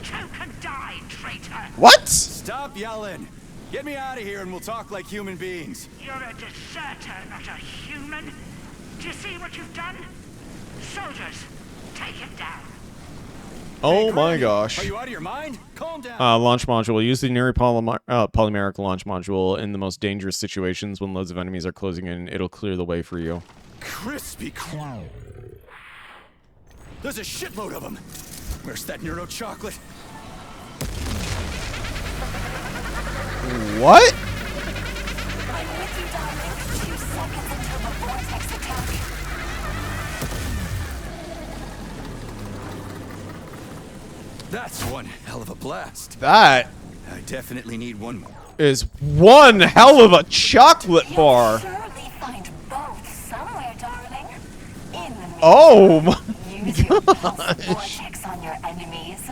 Choke and die, traitor. What? Stop yelling. Get me out of here and we'll talk like human beings. You're a deserter, not a human. Do you see what you've done? Soldiers, take him down. Oh my gosh. Are you out of your mind? Calm down. Launch module. Use the Nora polymeric launch module in the most dangerous situations when loads of enemies are closing in. It'll clear the way for you. Crispy clown. There's a shitload of them. Where's that neuro chocolate? What? I'm with you, darling. 2 seconds until the vortex attack. That's one hell of a blast. That I definitely need one more. is one hell of a chocolate bar. You'll surely find both somewhere, darling. In the Oh my use your pulse vortex on your enemies.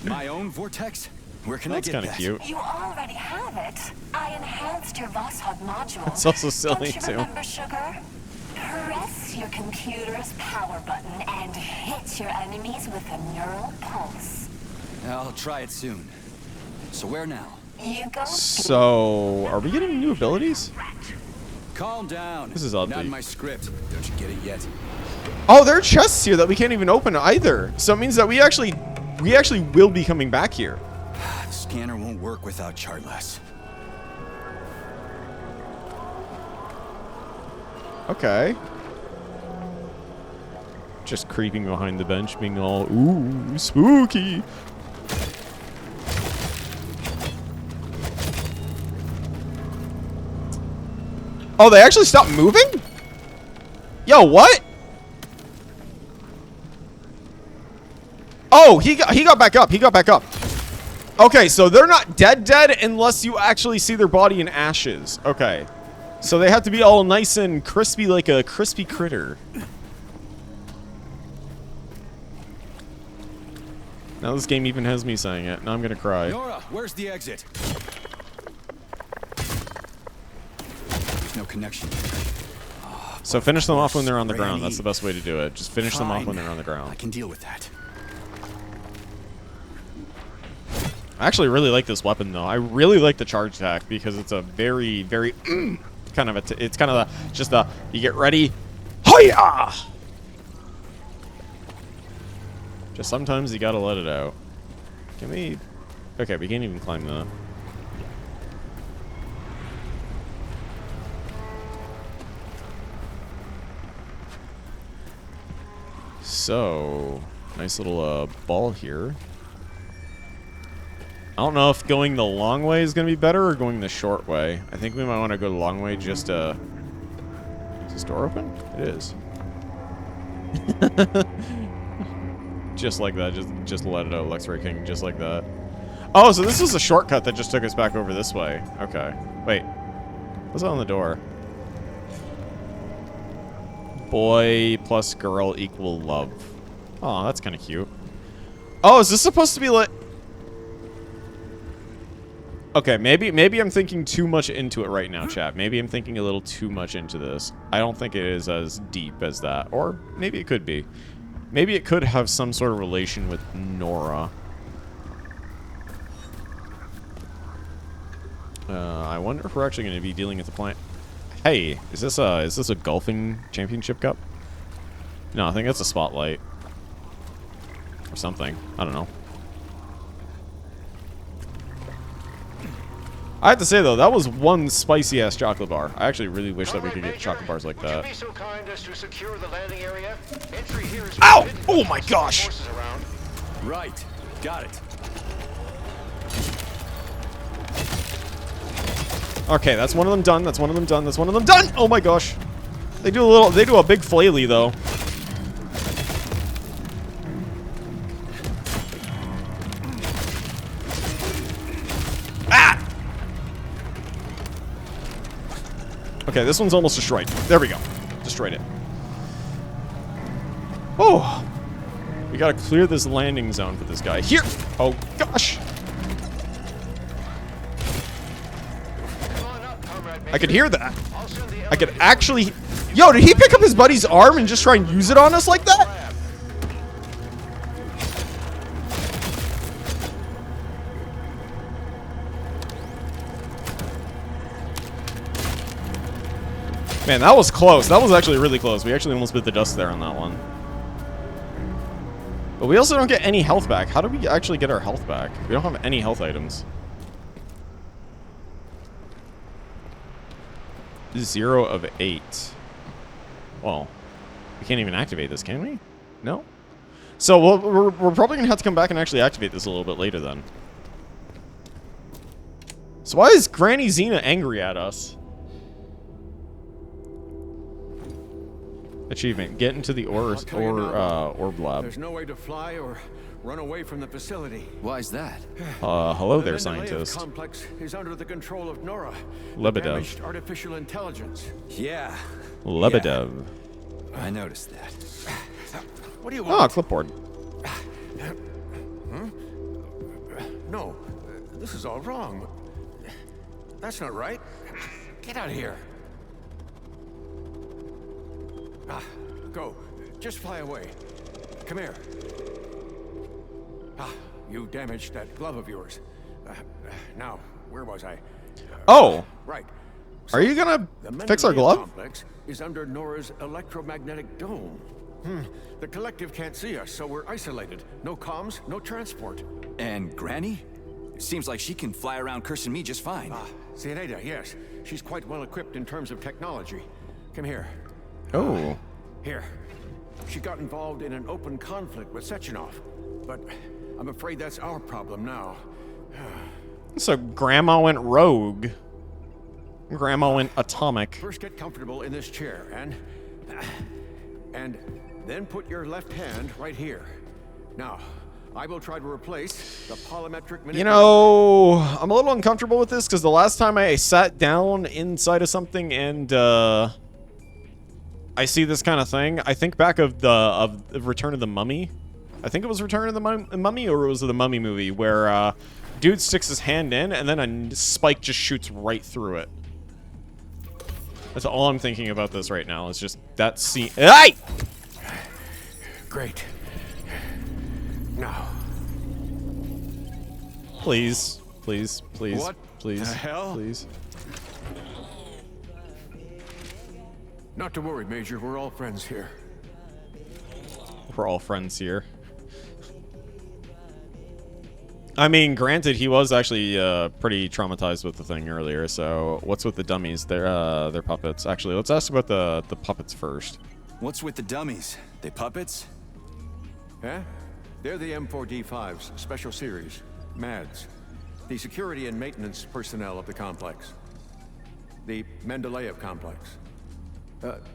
My own vortex? Where can I That's get kind of that? cute. You already have it. I enhanced your Vosshod module. It's also silly, Don't you too. remember, Sugar? Press your computer's power button and hit your enemies with a neural pulse. I'll try it soon. So where now? You go. So, are we getting new abilities? Calm down. This is Not ugly. in my script. Don't you get it yet? Oh, there are chests here that we can't even open either. So it means that we actually will be coming back here. The scanner won't work without Chartless. Okay. Just creeping behind the bench, being all, ooh, spooky. Oh, they actually stopped moving? Yo, what? Oh, he got back up. He got back up. Okay, so they're not dead unless you actually see their body in ashes. Okay. So they have to be all nice and crispy like a crispy critter. Now this game even has me saying it. Now I'm gonna cry. Nora, where's the exit? There's no connection. So finish them off when they're on the ground. That's the best way to do it. Just finish them off when they're on the I ground. can deal with that. I actually really like this weapon though. I really like the charge attack because it's a very, very kind of it's kind of just a you get ready. Hiya! Just sometimes you gotta let it out. Can we? Okay, we can't even climb that. So, nice little ball here. I don't know if going the long way is going to be better or going the short way. I think we might want to go the long way just to... Is this door open? It is. Just like that. Just let it out, Luxray King. Just like that. Oh, so this was a shortcut that just took us back over this way. Okay. Wait. What's on the door? Boy plus girl equal love. Oh, that's kind of cute. Oh, is this supposed to be like... Okay, maybe I'm thinking too much into it right now, chat. Maybe I'm thinking a little too much into this. I don't think it is as deep as that. Or maybe it could be. Maybe it could have some sort of relation with Nora. I wonder if we're actually going to be dealing with the plant. Hey, is this a golfing championship cup? No, I think that's a spotlight. Or something. I don't know. I have to say, though, that was one spicy-ass chocolate bar. I actually really wish that we could get chocolate bars like that. Ow! Oh my gosh! Right. Got it. Okay, that's one of them done. That's one of them done. That's one of them done! Oh my gosh. They do a big flaily, though. Ah! Okay, this one's almost destroyed. There we go. Destroyed it. Oh! We gotta clear this landing zone for this guy. Here! Oh, gosh! I could hear that. I could actually... Yo, did he pick up his buddy's arm and just try and use it on us like that? Man, that was close. That was actually really close. We actually almost bit the dust there on that one. But we also don't get any health back. How do we actually get our health back? We don't have any health items. 0 of 8. Well, we can't even activate this, can we? No? So we're probably going to have to come back and actually activate this a little bit later then. So why is Granny Xena angry at us? Achievement. Get into the orb lab. There's no way to fly or run away from the facility. Why is that? Hello there, The scientist. complex is under the control of Nora. Lebedev. Damaged artificial intelligence. Yeah. Lebedev. Yeah. I noticed that. What do you want? Oh, clipboard. Hmm? No, this is all wrong. That's not right. Get out of here. Go. Just fly away. Come here. You damaged that glove of yours. Now, where was I? Oh! Right. Are you gonna fix our Mendeley glove? complex is under Nora's electromagnetic dome. The collective can't see us, so we're isolated. No comms, no transport. And Granny? Seems like she can fly around cursing me just fine. Zenaida, yes. She's quite well equipped in terms of technology. Come here. Oh. Here. She got involved in an open conflict with Sechenov, but I'm afraid that's our problem now. So Grandma went rogue. Grandma went atomic. First get comfortable in this chair, and then put your left hand right here. Now, I will try to replace the polymetric manipulator. You know, I'm a little uncomfortable with this because the last time I sat down inside of something and I see this kind of thing, I think back of Return of the Mummy. I think it was Return of the Mummy, or it was the Mummy movie where dude sticks his hand in and then a spike just shoots right through it. That's all I'm thinking about this right now. It's just that scene. Hey! Great. Now. Please, please, please, What please, the hell? please. Not to worry, Major. We're all friends here. We're all friends here. I mean, granted, he was actually pretty traumatized with the thing earlier. So, what's with the dummies? They're puppets. Actually, let's ask about the puppets first. What's with the dummies? They puppets? Huh? They're the M4D5's special series, MADS, the security and maintenance personnel of the complex. The Mendeleev complex.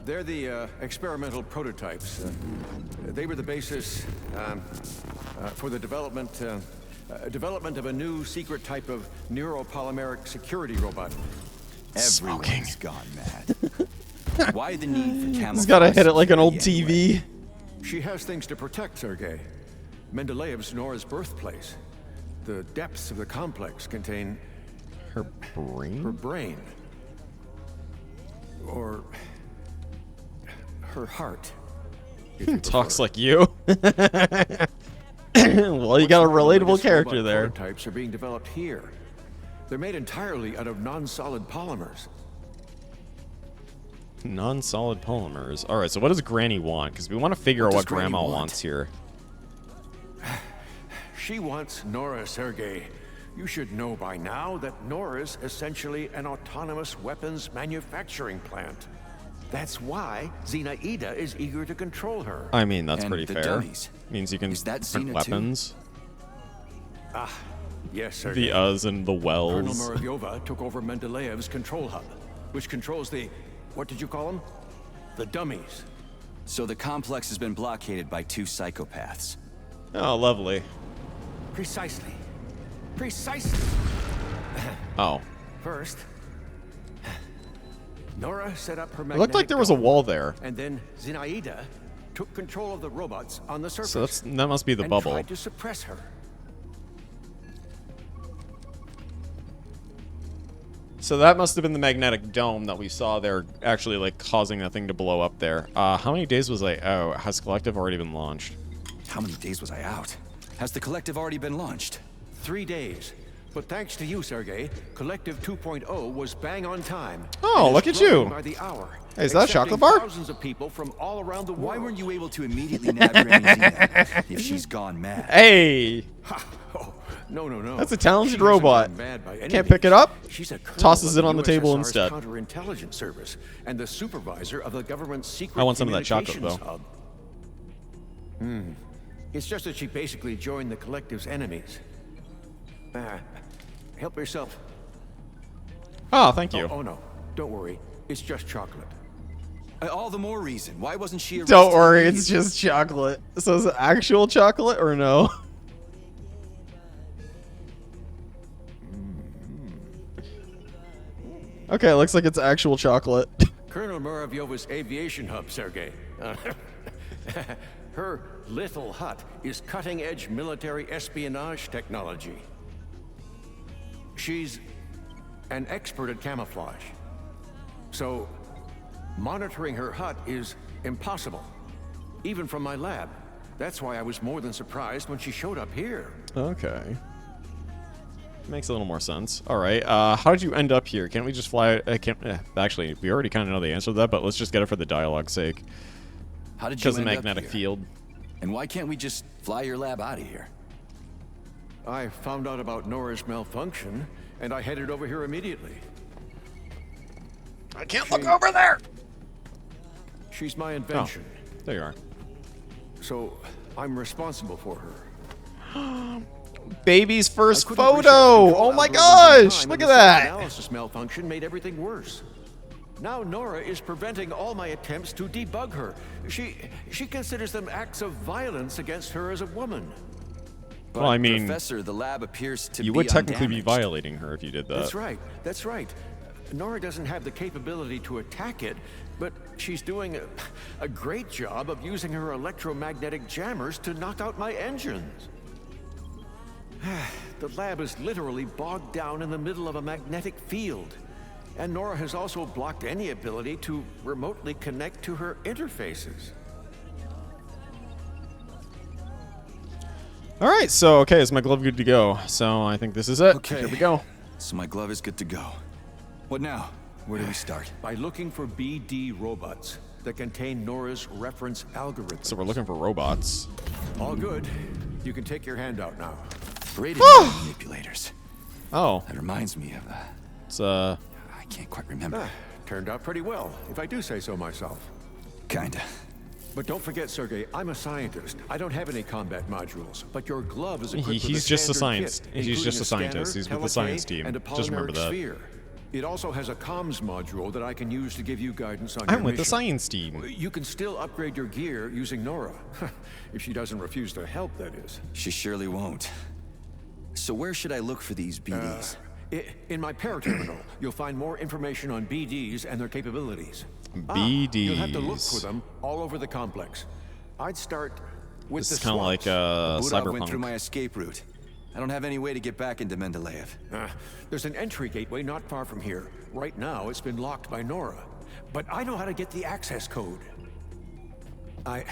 They're the experimental prototypes. They were the basis for the development Development of a new secret type of neuropolymeric security robot. Everyone's gone mad. Why the need for camouflage? He's gotta hit it like an old TV. She has things to protect, Sergei. Mendeleev's Nora's birthplace. The depths of the complex contain Her brain? her brain. Or her heart. if you Talks prefer. like you. Well, you got a relatable character there. Prototypes are being developed here. They're made entirely out of non-solid polymers. Non-solid polymers. All right, so what does Granny want? Because we want to figure out what Grandma wants here. She wants Nora, Sergei. You should know by now that Nora's essentially an autonomous weapons manufacturing plant. That's why Zinaida is eager to control her. I mean, that's And pretty the fair. dummies. Means you can Is that print Xena too? weapons. Yes, Sergei. The us and the Colonel wells. Muravyova took over Mendeleev's control hub, which controls the... what did you call them? The dummies. So the complex has been blockaded by 2 psychopaths. Oh, lovely. Precisely. Precisely. Oh. First, Nora set up her It looked like there was a dome, wall there. and then Zinaida took control of the robots on the surface. So that must be the and bubble. tried to suppress her. So that must have been the magnetic dome that we saw there, actually like causing that thing to blow up there. How many days was I? Oh, has Collective already been launched? How many days was I out? Has the collective already been launched? 3 days. But thanks to you, Sergei, Collective 2.0 was bang on time. Oh, and look is at you. growing by the hour. Hey, is that a accepting chocolate bar? Thousands of people from all around the world. Why weren't you able to immediately nab Granny Xena if she's gone mad? Hey! Oh, no. That's a talented She hasn't robot. gone mad by any Can't pick it means. up? She's a colonel Tosses of it on the table USSR's instead. Counterintelligence Service and the supervisor of the government's secret I want some of that chocolate, communications hub. It's just that she basically joined the Collective's enemies. Help yourself. Oh, thank you. Oh no, don't worry. It's just chocolate. All the more reason. Why wasn't she arrested? Don't worry, it's just chocolate. So is it actual chocolate or no? Okay, looks like it's actual chocolate. Colonel Muravyova's aviation hub, Sergei. Her little hut is cutting-edge military espionage technology. She's an expert at camouflage. So, monitoring her hut is impossible. Even from my lab. That's why I was more than surprised when she showed up here. Okay. Makes a little more sense. All right. How did you end up here? Can't we just fly? Actually, we already kind of know the answer to that, but let's just get it for the dialogue's sake. How did you Because of end up magnetic here? field. And why can't we just fly your lab out of here? I found out about Nora's malfunction, and I headed over here immediately. I can't look over there! She's my invention, There you are. so I'm responsible for her. Baby's I first couldn't research photo! control Oh my algorithms in gosh! time, Look and at the that! analysis malfunction made everything worse. Now Nora is preventing all my attempts to debug her. She considers them acts of violence against her as a woman. But Well, I mean, Professor, the lab appears to you be would technically be undamaged. violating her if you did that. That's right. That's right. Nora doesn't have the capability to attack it, but she's doing a great job of using her electromagnetic jammers to knock out my engines. The lab is literally bogged down in the middle of a magnetic field. And Nora has also blocked any ability to remotely connect to her interfaces. All right, so okay, is my glove good to go? So I think this is it. Okay. Here we go. So my glove is good to go. What now? Where do we start? By looking for BD robots that contain Nora's reference algorithm. So we're looking for robots. All good. You can take your hand out now. Radio manipulators. Oh, That reminds me of it's I can't quite remember. Turned out pretty well, if I do say so myself. Kinda. But don't forget, Sergei, I'm a scientist. I don't have any combat modules, but your glove is equipped with he's just a standard scientist. kit, He's just including a scientist. scanner, He's with the telecade, science team. and a Just remember polymeric that. sphere. It also has a comms module that I can use to give you guidance on I'm your with the mission. science team. You can still upgrade your gear using Nora. If she doesn't refuse to help, that is. She surely won't. So where should I look for these BDs? In my paraterminal, you'll find more information on BDs and their capabilities. BDs. You'll have to look for them all over the complex. I'd start with This is the kind of like Budov went through Cyberpunk. my escape route. I don't have any way to get back into Mendeleev. There's an entry gateway not far from here. Right now, it's been locked by Nora. But I know how to get the access code. I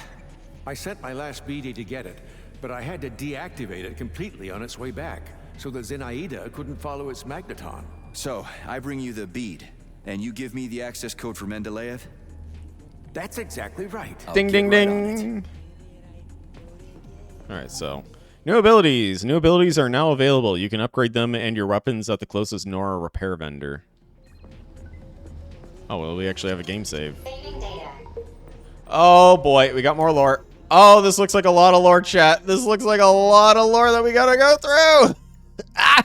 sent my last BD to get it, but I had to deactivate it completely on its way back, so that Zenaida couldn't follow its magneton. So, I bring you the bead, and you give me the access code for Mendeleev? That's exactly right. Ding, ding, ding. All right, so new abilities. New abilities are now available. You can upgrade them and your weapons at the closest Nora repair vendor. Oh, well, we actually have a game save. Oh, boy. We got more lore. Oh, this looks like a lot of lore, chat. This looks like a lot of lore that we gotta go through. Ah!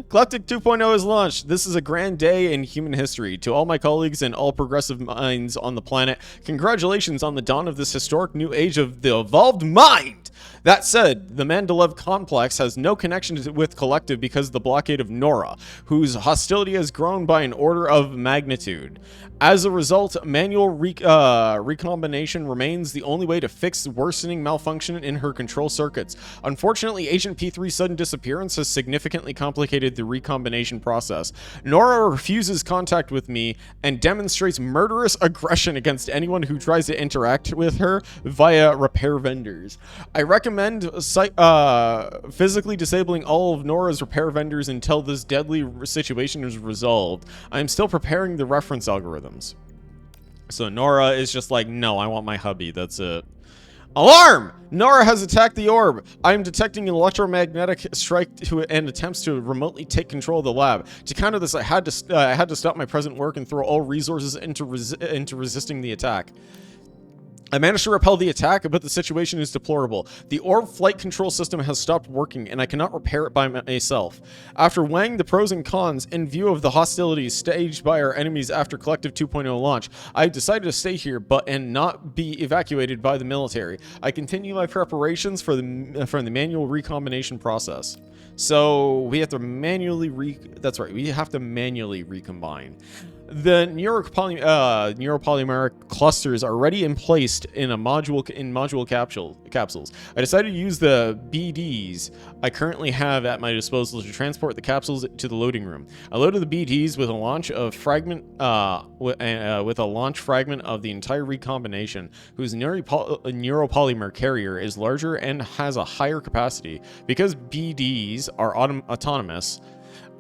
Collective 2.0 is launched. This is a grand day in human history. To all my colleagues and all progressive minds on the planet, congratulations on the dawn of this historic new age of the evolved mind. That said, the Mendeleev complex has no connection with Collective because of the blockade of Nora, whose hostility has grown by an order of magnitude. As a result, manual recombination remains the only way to fix the worsening malfunction in her control circuits. Unfortunately, Agent P3's sudden disappearance has significantly complicated the recombination process. Nora refuses contact with me and demonstrates murderous aggression against anyone who tries to interact with her via repair vendors. I recommend physically disabling all of Nora's repair vendors until this deadly situation is resolved. I am still preparing the reference algorithms. So Nora is just like, no, I want my hubby. That's it. Alarm! Nora has attacked the orb. I am detecting an electromagnetic strike and attempts to remotely take control of the lab. To counter this, I had to stop my present work and throw all resources into resisting the attack. I managed to repel the attack, but the situation is deplorable. The orb flight control system has stopped working, and I cannot repair it by myself. After weighing the pros and cons, in view of the hostilities staged by our enemies after Collective 2.0 launch, I decided to stay here and not be evacuated by the military. I continue my preparations for the manual recombination process. So we have to manually that's right, we have to manually recombine. The neuropolymeric clusters are ready and placed in module capsules. I decided to use the BDs I currently have at my disposal to transport the capsules to the loading room. I loaded the BDs with a launch fragment of the entire recombination, whose neuropolymer carrier is larger and has a higher capacity. Because BDs are autonomous,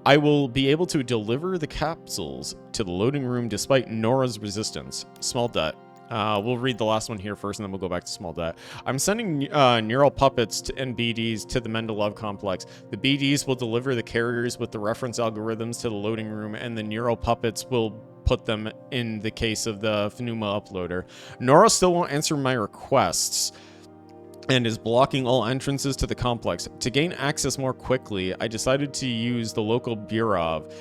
I will be able to deliver the capsules to the loading room despite Nora's resistance. Small debt. We'll read the last one here first, and then we'll go back to small debt. I'm sending neural puppets and BDs to the Mendeleev complex. The BDs will deliver the carriers with the reference algorithms to the loading room, and the neural puppets will put them in the case of the Pneuma uploader. Nora still won't answer my requests and is blocking all entrances to the complex. To gain access more quickly, I decided to use the local Burov.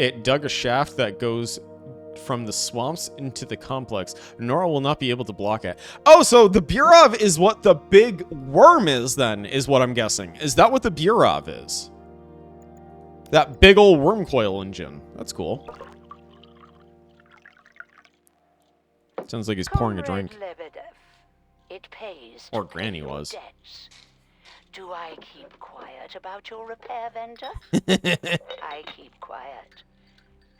It dug a shaft that goes from the swamps into the complex. Nora will not be able to block it. Oh, so the Burov is what the big worm is then, is what I'm guessing. Is that what the Burov is? That big old worm coil engine. That's cool. Sounds like he's pouring a drink. It pays or Granny was. Debts. Do I keep quiet about your repair vendor? I keep quiet.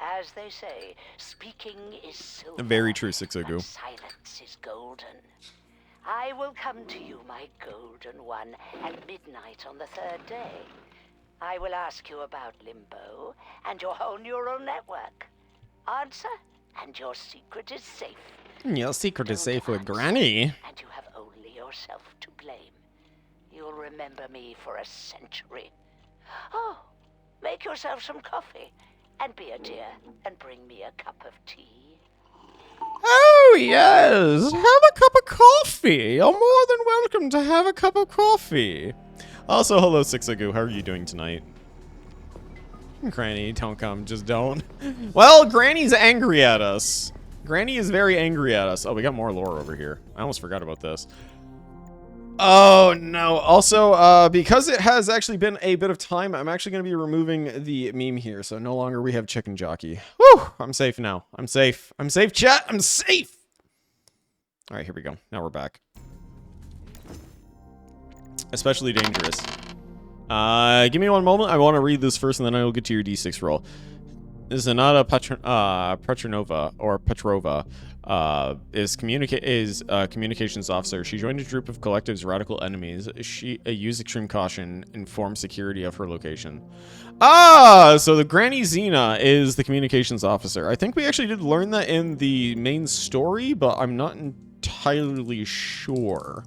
As they say, speaking is silver. Very true, Sixagu. Silence is golden. I will come to you, my golden one, at midnight on the third day. I will ask you about Limbo and your whole neural network. Answer, and your secret is safe. Your secret is safe with Granny. And you have only yourself to blame. You'll remember me for a century. Oh, make yourself some coffee. And be a dear, and bring me a cup of tea. Oh, yes. Have a cup of coffee. You're more than welcome to have a cup of coffee. Also, hello, Sixagu. How are you doing tonight? Granny, don't come. Just don't. Well, Granny's angry at us. Granny is very angry at us. Oh, we got more lore over here. I almost forgot about this. Oh no. Also, because it has actually been a bit of time, I'm actually going to be removing the meme here. So no longer we have Chicken Jockey. Whew! I'm safe now. I'm safe. I'm safe, chat. I'm safe. All right, here we go. Now we're back. Especially dangerous. Give me one moment. I want to read this first, and then I will get to your D6 roll. Zanata Petronova, or Petrova, is communications officer. She joined a group of Collective's radical enemies. She used extreme caution, informed security of her location. Ah, so the Granny Xena is the communications officer. I think we actually did learn that in the main story, but I'm not entirely sure.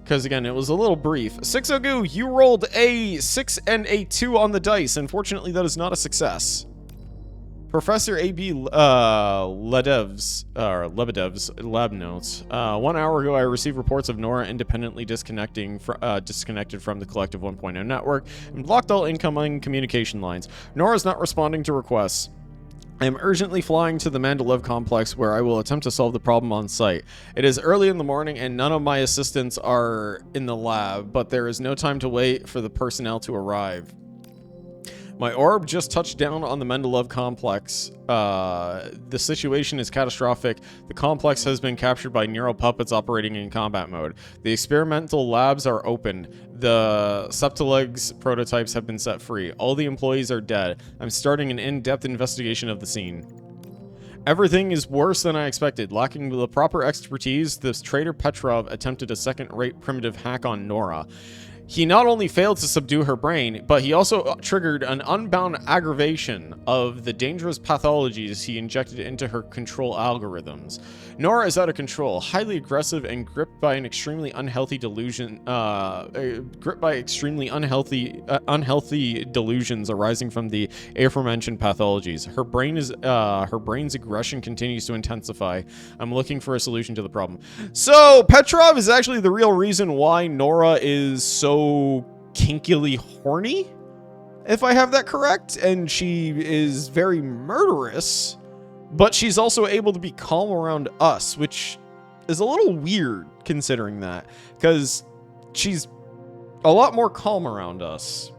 Because, again, it was a little brief. 6-Ogu, you rolled a 6 and a 2 on the dice. Unfortunately, that is not a success. Professor A.B. Lebedev's lab notes. 1 hour ago, I received reports of Nora independently disconnected from the Collective 1.0 network and blocked all incoming communication lines. Nora is not responding to requests. I am urgently flying to the Mandalev complex where I will attempt to solve the problem on site. It is early in the morning and none of my assistants are in the lab, but there is no time to wait for the personnel to arrive. My orb just touched down on the Mandalev complex. The situation is catastrophic. The complex has been captured by neural puppets operating in combat mode. The experimental labs are open. The Septilegs prototypes have been set free. All the employees are dead. I'm starting an in-depth investigation of the scene. Everything is worse than I expected. Lacking the proper expertise, this traitor Petrov attempted a second-rate primitive hack on Nora. He not only failed to subdue her brain, but he also triggered an unbound aggravation of the dangerous pathologies he injected into her control algorithms. Nora is out of control, highly aggressive, and gripped by an extremely unhealthy delusion. Unhealthy delusions arising from the aforementioned pathologies. Her brain's aggression continues to intensify. I'm looking for a solution to the problem. So Petrov is actually the real reason why Nora is so kinkily horny, if I have that correct, and she is very murderous, but she's also able to be calm around us, which is a little weird considering that, because she's a lot more calm around us.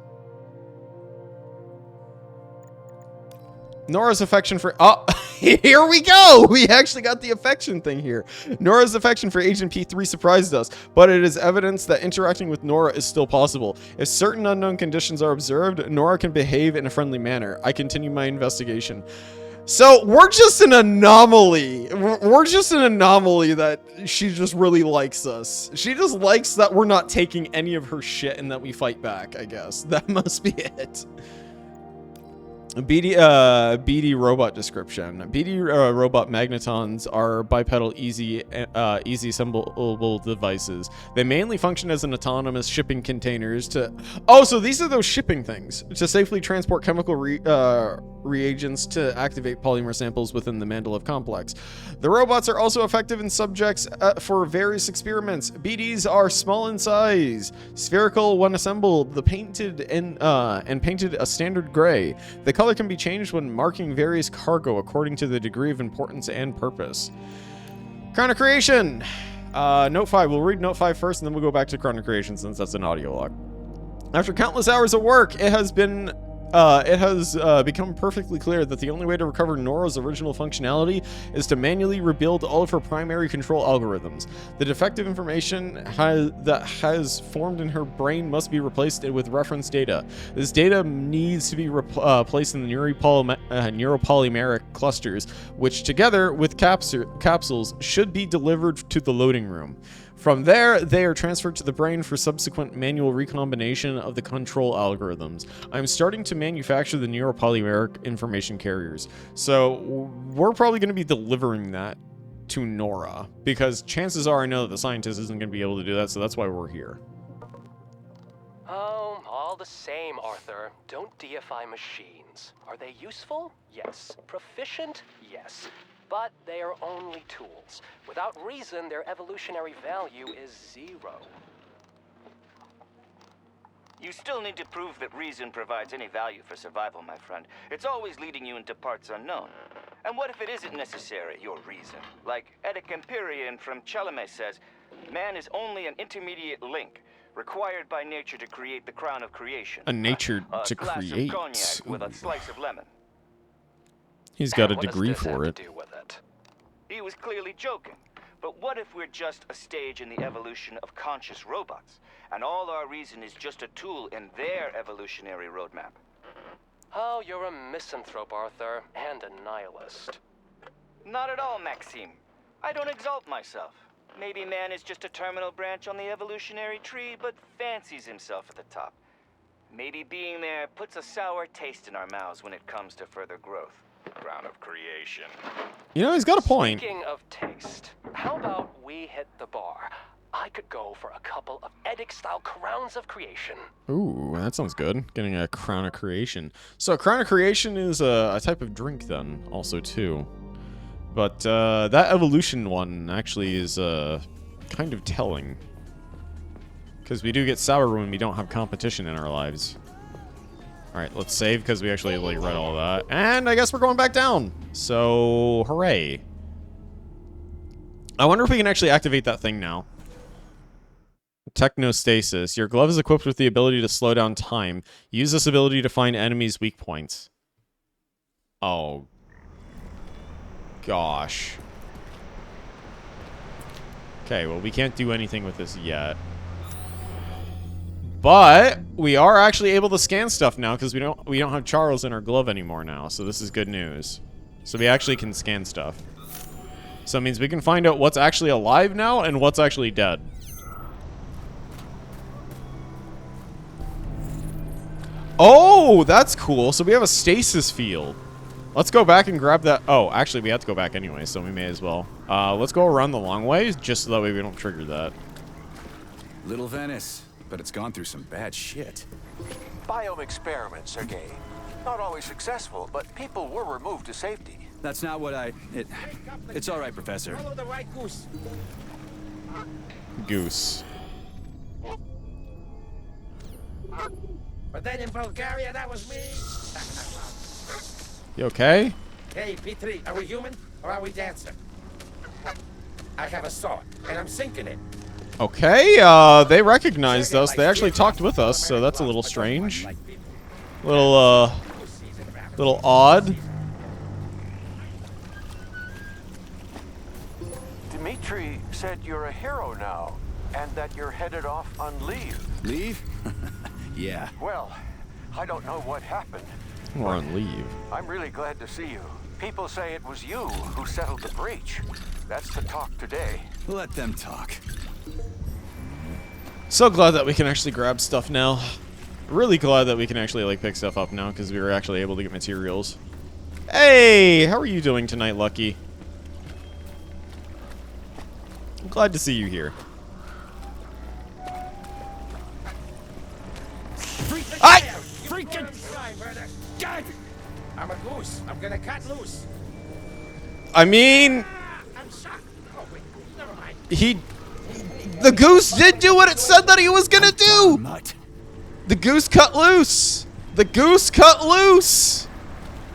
Nora's affection for... Oh, here we go! We actually got the affection thing here. Nora's affection for Agent P3 surprised us, but it is evidence that interacting with Nora is still possible. If certain unknown conditions are observed, Nora can behave in a friendly manner. I continue my investigation. So, we're just an anomaly. We're just an anomaly that she just really likes us. She just likes that we're not taking any of her shit and that we fight back, I guess. That must be it. BD robot description. BD robot magnetons are bipedal easy assemblable devices. They mainly function as an autonomous shipping containers to... Oh, so these are those shipping things to safely transport chemical reagents to activate polymer samples within the Mandalev complex. The robots are also effective in subjects for various experiments. BDs are small in size, spherical when assembled, painted a standard gray. The color can be changed when marking various cargo according to the degree of importance and purpose. Crown of Creation! Note 5. We'll read Note 5 first, and then we'll go back to Crown of Creation since that's an audio log. After countless hours of work, it has become perfectly clear that the only way to recover Nora's original functionality is to manually rebuild all of her primary control algorithms. The defective information that has formed in her brain must be replaced with reference data. This data needs to be placed in the neuropolymeric clusters, which together with capsules should be delivered to the loading room. From there, they are transferred to the brain for subsequent manual recombination of the control algorithms. I'm starting to manufacture the neuropolymeric information carriers. So we're probably going to be delivering that to Nora, because chances are I know that the scientist isn't going to be able to do that, so that's why we're here. Oh, all the same, Arthur. Don't deify machines. Are they useful? Yes. Proficient? Yes. But they are only tools. Without reason, their evolutionary value is 0. You still need to prove that reason provides any value for survival, my friend. It's always leading you into parts unknown. And what if it isn't necessary, your reason? Like Edic Empyrean from Chelome says, Man is only an intermediate link, required by nature to create the crown of creation. A nature to glass create. of cognac with a slice of lemon. He's got a What does degree this have for to it. do with it? He was clearly joking. But what if we're just a stage in the evolution of conscious robots, and all our reason is just a tool in their evolutionary roadmap? Oh, you're a misanthrope, Arthur, and a nihilist. Not at all, Maxime. I don't exalt myself. Maybe man is just a terminal branch on the evolutionary tree, but fancies himself at the top. Maybe being there puts a sour taste in our mouths when it comes to further growth. Crown of creation. You know, he's got a point. Speaking of taste, how about we hit the bar? I could go for a couple of Edic-style crowns of creation. Ooh, that sounds good. Getting a crown of creation. So, crown of creation is a type of drink then, also too. But that evolution one actually is kind of telling. Because we do get sour when we don't have competition in our lives. Alright, let's save because we actually like read all that. And I guess we're going back down. So, hooray. I wonder if we can actually activate that thing now. Technostasis. Your glove is equipped with the ability to slow down time. Use this ability to find enemies' weak points. Oh. Gosh. Okay, well we can't do anything with this yet. But we are actually able to scan stuff now because we don't have Charles in our glove anymore now. So this is good news. So we actually can scan stuff. So it means we can find out what's actually alive now and what's actually dead. Oh, that's cool. So we have a stasis field. Let's go back and grab that. Oh, actually we have to go back anyway, so we may as well. Let's go around the long way just so that way we don't trigger that. Little Venice. But it's gone through some bad shit. Biome experiments, Sergei. Not always successful, but people were removed to safety. That's not what It's all right, Professor. Follow the right goose. Goose. But then in Bulgaria, that was me. You okay? Hey, P3, are we human or are we dancer? I have a sword, and I'm sinking it. Okay, they recognized us. They actually talked with us, so that's a little strange. Little odd. Dmitri said you're a hero now, and that you're headed off on leave. Leave? Yeah. Well, I don't know what happened. We're on leave. I'm really glad to see you. People say it was you who settled the breach. That's the talk today. Let them talk. So glad that we can actually grab stuff now. Really glad that we can actually like pick stuff up now because we were actually able to get materials. Hey, how are you doing tonight, Lucky? I'm glad to see you here. Freaking! God! I'm a goose. I'm gonna cut loose. I mean, I'm shocked. Oh wait, never mind. the goose did do what it said that he was gonna do. The goose cut loose. The goose cut loose.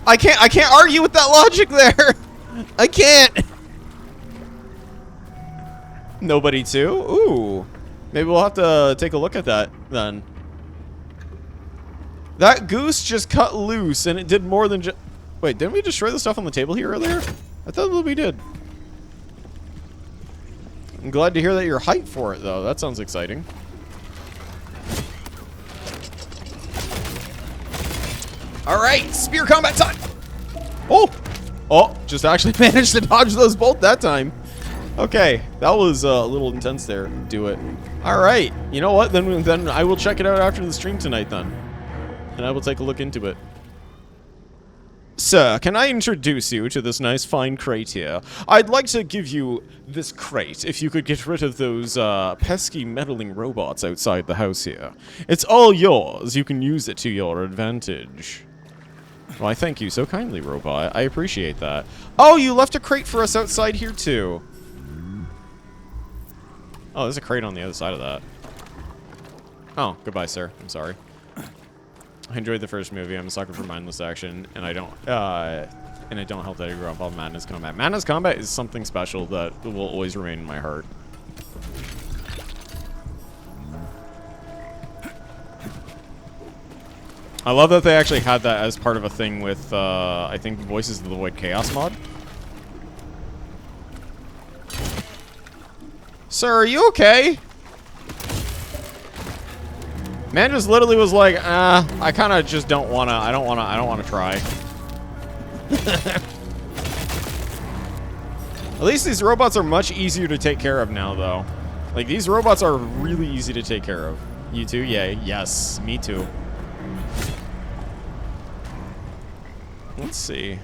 I can't argue with that logic there. I can't. Nobody too? Ooh. Maybe we'll have to take a look at that then. That goose just cut loose and it did more than just... Wait, didn't we destroy the stuff on the table here earlier? I thought that we did. I'm glad to hear that you're hyped for it though. That sounds exciting. Alright, spear combat time! Oh! Oh, just actually managed to dodge those both that time. Okay, that was a little intense there. Do it. Alright, you know what? Then I will check it out after the stream tonight then. And I will take a look into it. Sir, can I introduce you to this nice fine crate here? I'd like to give you this crate if you could get rid of those pesky meddling robots outside the house here. It's all yours. You can use it to your advantage. Why, thank you so kindly, robot. I appreciate that. Oh, you left a crate for us outside here too. Oh, there's a crate on the other side of that. Oh, goodbye, sir. I'm sorry. I enjoyed the first movie. I'm a sucker for mindless action, and I don't help that I grew up on Madness Combat. Madness Combat is something special that will always remain in my heart. I love that they actually had that as part of a thing with, I think, Voices of the Void Chaos mod. Sir, are you okay? Man just literally was like, I kind of just don't wanna, I don't wanna try. At least these robots are much easier to take care of now, though. Like, these robots are really easy to take care of. You too? Yeah, yes, me too. Let's see.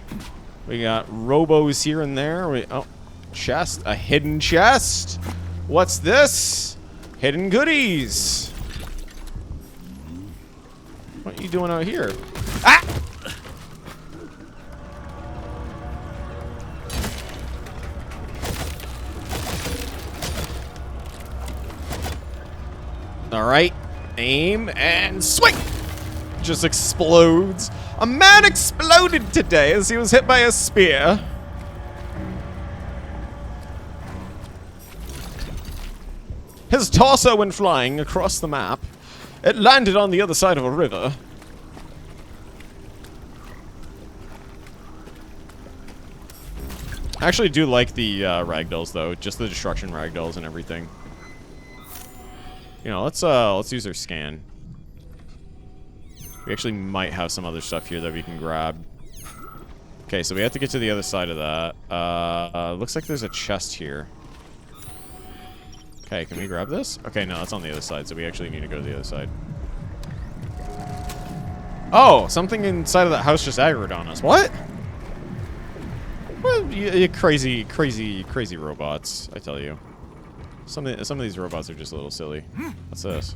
We got robos here and there. Oh, chest. A hidden chest. What's this? Hidden goodies. What are you doing out here? Ah! All right. Aim and swing. Just explodes. A man exploded today as he was hit by a spear. His torso went flying across the map. It landed on the other side of a river. I actually do like the ragdolls, though. Just the destruction ragdolls and everything. You know, let's use our scan. We actually might have some other stuff here that we can grab. Okay, so we have to get to the other side of that. Looks like there's a chest here. Okay, can we grab this? Okay, no, that's on the other side, so we actually need to go to the other side. Oh, something inside of that house just aggroed on us. What? Well, you crazy robots, I tell you. Some of these robots are just a little silly. What's this?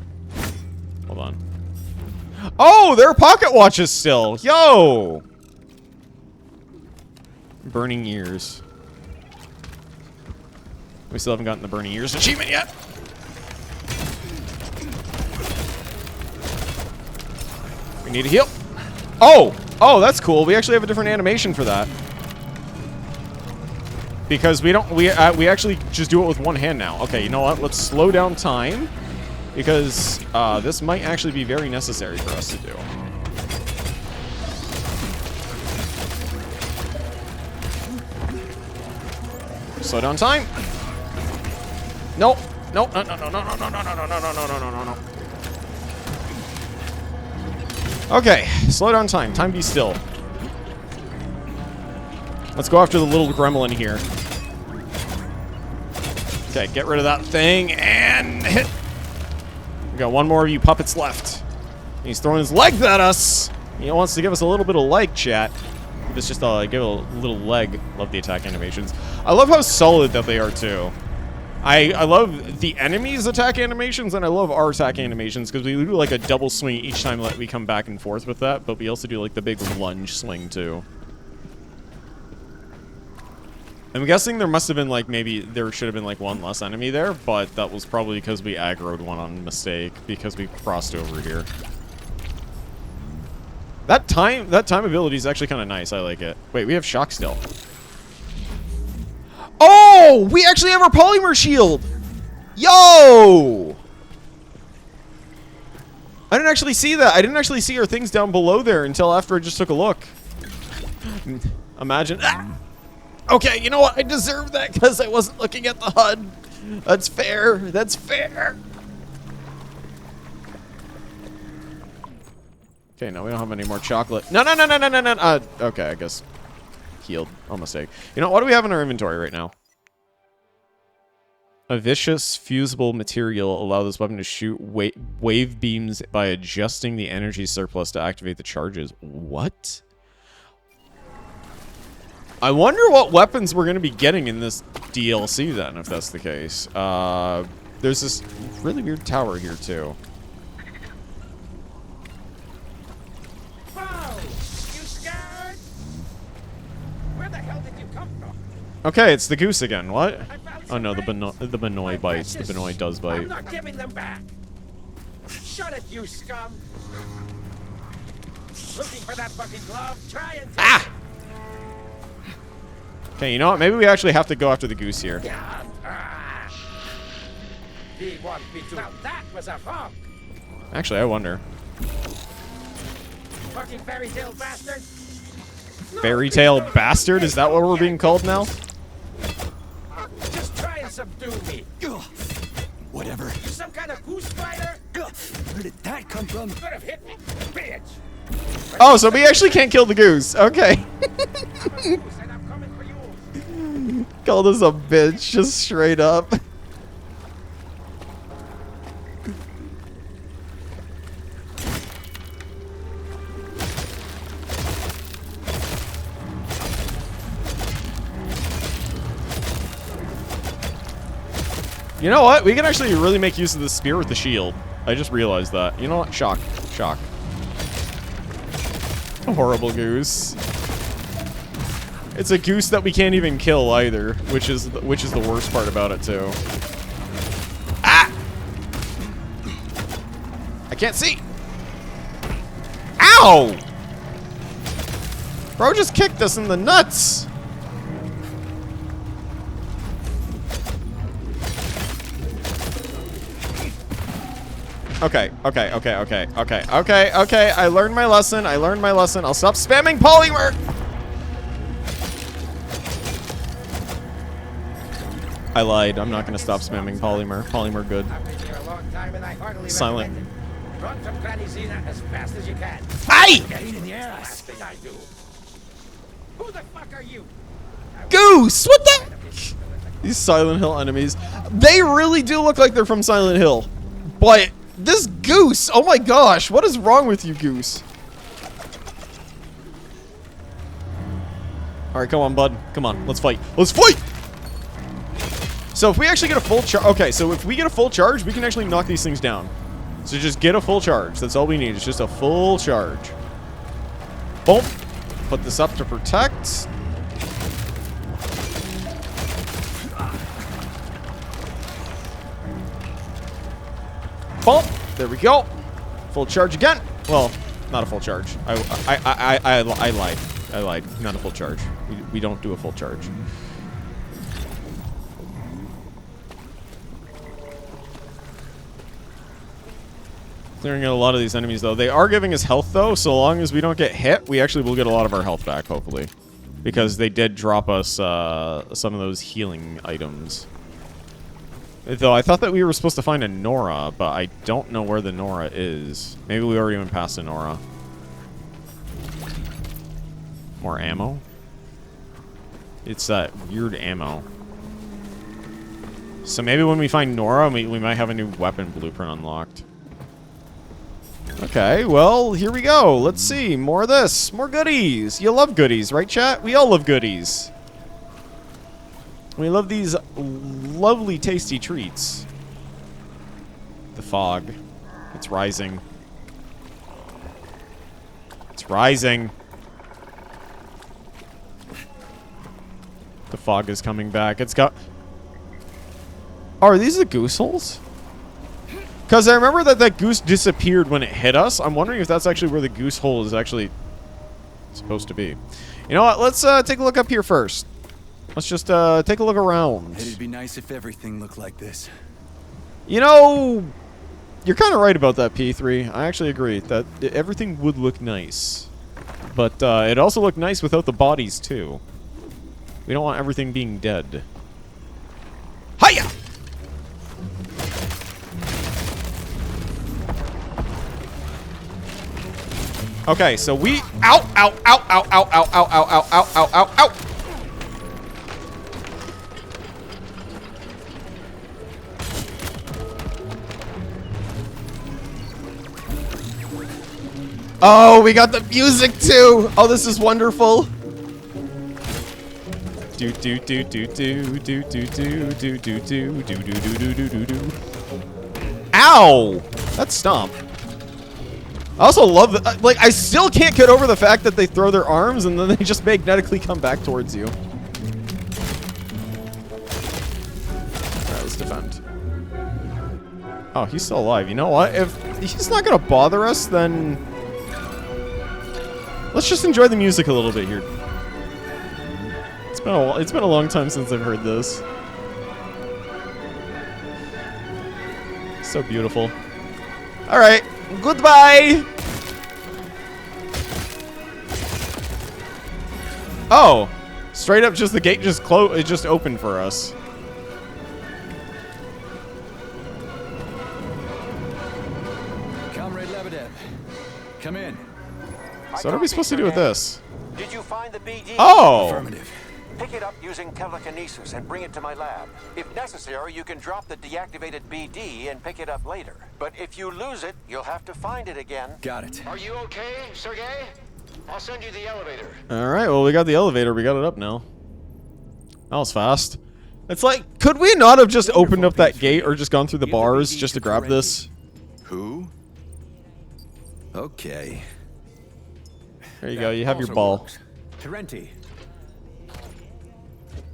Hold on. Oh, there are pocket watches still. Yo! Burning ears. We still haven't gotten the burning ears achievement yet. We need to heal. Oh! Oh, that's cool. We actually have a different animation for that. Because we don't, we actually just do it with one hand now. Okay, you know what? Let's slow down time. Because this might actually be very necessary for us to do. Slow down time. Nope. Nope. No, no, no, no, no, no, no, no, no, no, no, no, no, no. Okay, slow down time. Time be still. Let's go after the little gremlin here. Okay, get rid of that thing and hit. We got one more of you puppets left. He's throwing his legs at us. He wants to give us a little bit of leg, chat. It's just give it a little leg. Love the attack animations. I love how solid that they are too. I love the enemies' attack animations, and I love our attack animations because we do like a double swing each time that we come back and forth with that, but we also do like the big lunge swing too. I'm guessing there must have been like maybe there should have been like one less enemy there, but that was probably because we aggroed one on mistake because we crossed over here. That time ability is actually kind of nice. I like it. Wait, we have shock still. Oh, we actually have our polymer shield. Yo! I didn't actually see that. I didn't actually see our things down below there until after I just took a look. Imagine. Ah! Okay, you know what? I deserve that because I wasn't looking at the HUD. That's fair. That's fair. Okay, no, we don't have any more chocolate. No, no, no, no, no, no, no. Okay, I guess healed. Oh, mistake. You know, what do we have in our inventory right now? A vicious fusible material allows this weapon to shoot wave beams by adjusting the energy surplus to activate the charges. What? I wonder what weapons we're going to be getting in this DLC then, if that's the case. There's this really weird tower here, too. Whoa! You scared? Where the hell did you come from? Okay, it's the goose again. What? Oh no, the Benoy bites. The Benoy does bite. I'm not giving them back. Shut it, you scum! Looking for that fucking glove? Try and take it. Okay, you know what? Maybe we actually have to go after the goose here. He wants me to. Now that was a hunk. Actually, I wonder. fucking fairy tale bastard. Fairy tale bastard? Is that what we're being called now? Just try and subdue me. Whatever. You some kind of goose fighter? Where did that come from? Could have hit me, bitch. Oh, so we actually can't kill the goose. Okay. And I'm coming for you. Called us a bitch, just straight up. You know what? We can actually really make use of the spear with the shield. I just realized that. You know what? Shock. Shock. A horrible goose. It's a goose that we can't even kill either, which is the worst part about it too. Ah! I can't see. Ow! Bro just kicked us in the nuts. Okay. I learned my lesson. I'll stop spamming polymer. I lied. I'm not gonna stop spamming polymer. Polymer good. I've been here a long time and I heartily Silent. recommend it. Run from Granny Xena as fast as you can. Aye! Pain in the ass. Last thing I do. Who the fuck are you? Goose! What the? These Silent Hill enemies. They really do look like they're from Silent Hill. But this goose, oh my gosh, what is wrong with you, goose? Alright, come on, bud. Come on, let's fight. Let's fight! So if we actually get a full charge, okay, so if we get a full charge, we can actually knock these things down. So just get a full charge. That's all we need. It's just a full charge. Boom. Put this up to protect. Boom. There we go. Full charge again. Well, not a full charge. I lied. I lied. Not a full charge. We don't do a full charge. Clearing out a lot of these enemies, though. They are giving us health, though. So long as we don't get hit, we actually will get a lot of our health back, hopefully. Because they did drop us some of those healing items. Though I thought that we were supposed to find a Nora, but I don't know where the Nora is. Maybe we already went past a Nora. More ammo? It's that weird ammo. So maybe when we find Nora, we might have a new weapon blueprint unlocked. Okay, well, here we go. Let's see. More of this. More goodies. You love goodies, right, chat? We all love goodies. We love these lovely, tasty treats. The fog. It's rising. It's rising. The fog is coming back. It's got... Oh, are these the goose holes? Because I remember that that goose disappeared when it hit us. I'm wondering if that's actually where the goose hole is actually supposed to be. You know what? Let's take a look up here first. Let's just take a look around. It'd be nice if everything looked like this. You know, you're kind of right about that, P3. I actually agree that everything would look nice. But it also looked nice without the bodies, too. We don't want everything being dead. Hiya! Okay, so we... Ow, ow, ow, ow, ow, ow, ow, ow, ow, ow, ow, ow, ow. Oh, we got the music too. Oh, this is wonderful. Do do do do do do do do do do do do do do do do do. Ow! That stomp. I also love that. Like, I still can't get over the fact that they throw their arms and then they just magnetically come back towards you. Alright, let's defend. Oh, he's still alive. You know what? If he's not gonna bother us, then let's just enjoy the music a little bit here. It's been a long time since I've heard this. So beautiful. All right, goodbye. Oh, straight up, just the gate just closed. It just opened for us. Comrade Lebedev, come in. So what are we supposed to do with this? Did you find the BD? Oh! Affirmative. Pick it up using telekinesis and bring it to my lab. If necessary, you can drop the deactivated BD and pick it up later. But if you lose it, you'll have to find it again. Got it. Are you okay, Sergey? I'll send you the elevator. Alright, well, we got the elevator. We got it up now. That was fast. It's like, could we not have just opened up that gate or just gone through the bars just to grab this? Who? Okay. There you go. You have your ball. Terenti.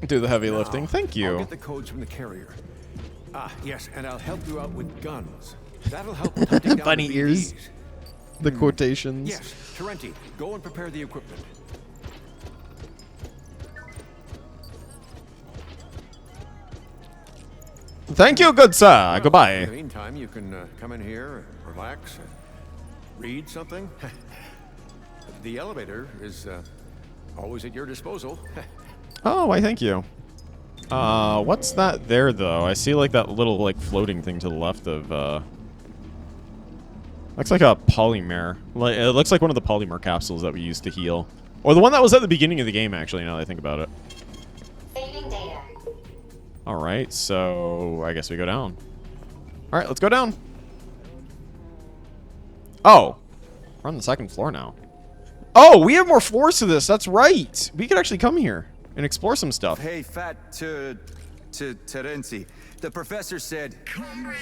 Do the heavy lifting. Thank I'll you. get the codes from the carrier. Ah, yes, and I'll help you out with guns. That'll help with hunting down Bunny the ears. BDs. The quotations. Yes, Terenti, go and prepare the equipment. Thank you, good sir. Goodbye. In the meantime, you can come in here, relax, read something. The elevator is always at your disposal. Oh, why thank you. What's that there, though? I see, like, that little, like, floating thing to the left of, looks like a polymer. Like, it looks like one of the polymer capsules that we used to heal. Or the one that was at the beginning of the game, actually, now that I think about it. Saving data. Alright, so I guess we go down. Alright, let's go down. Oh. We're on the second floor now. Oh, we have more floors to this. That's right. We could actually come here and explore some stuff. Hey, Terenti. The professor said...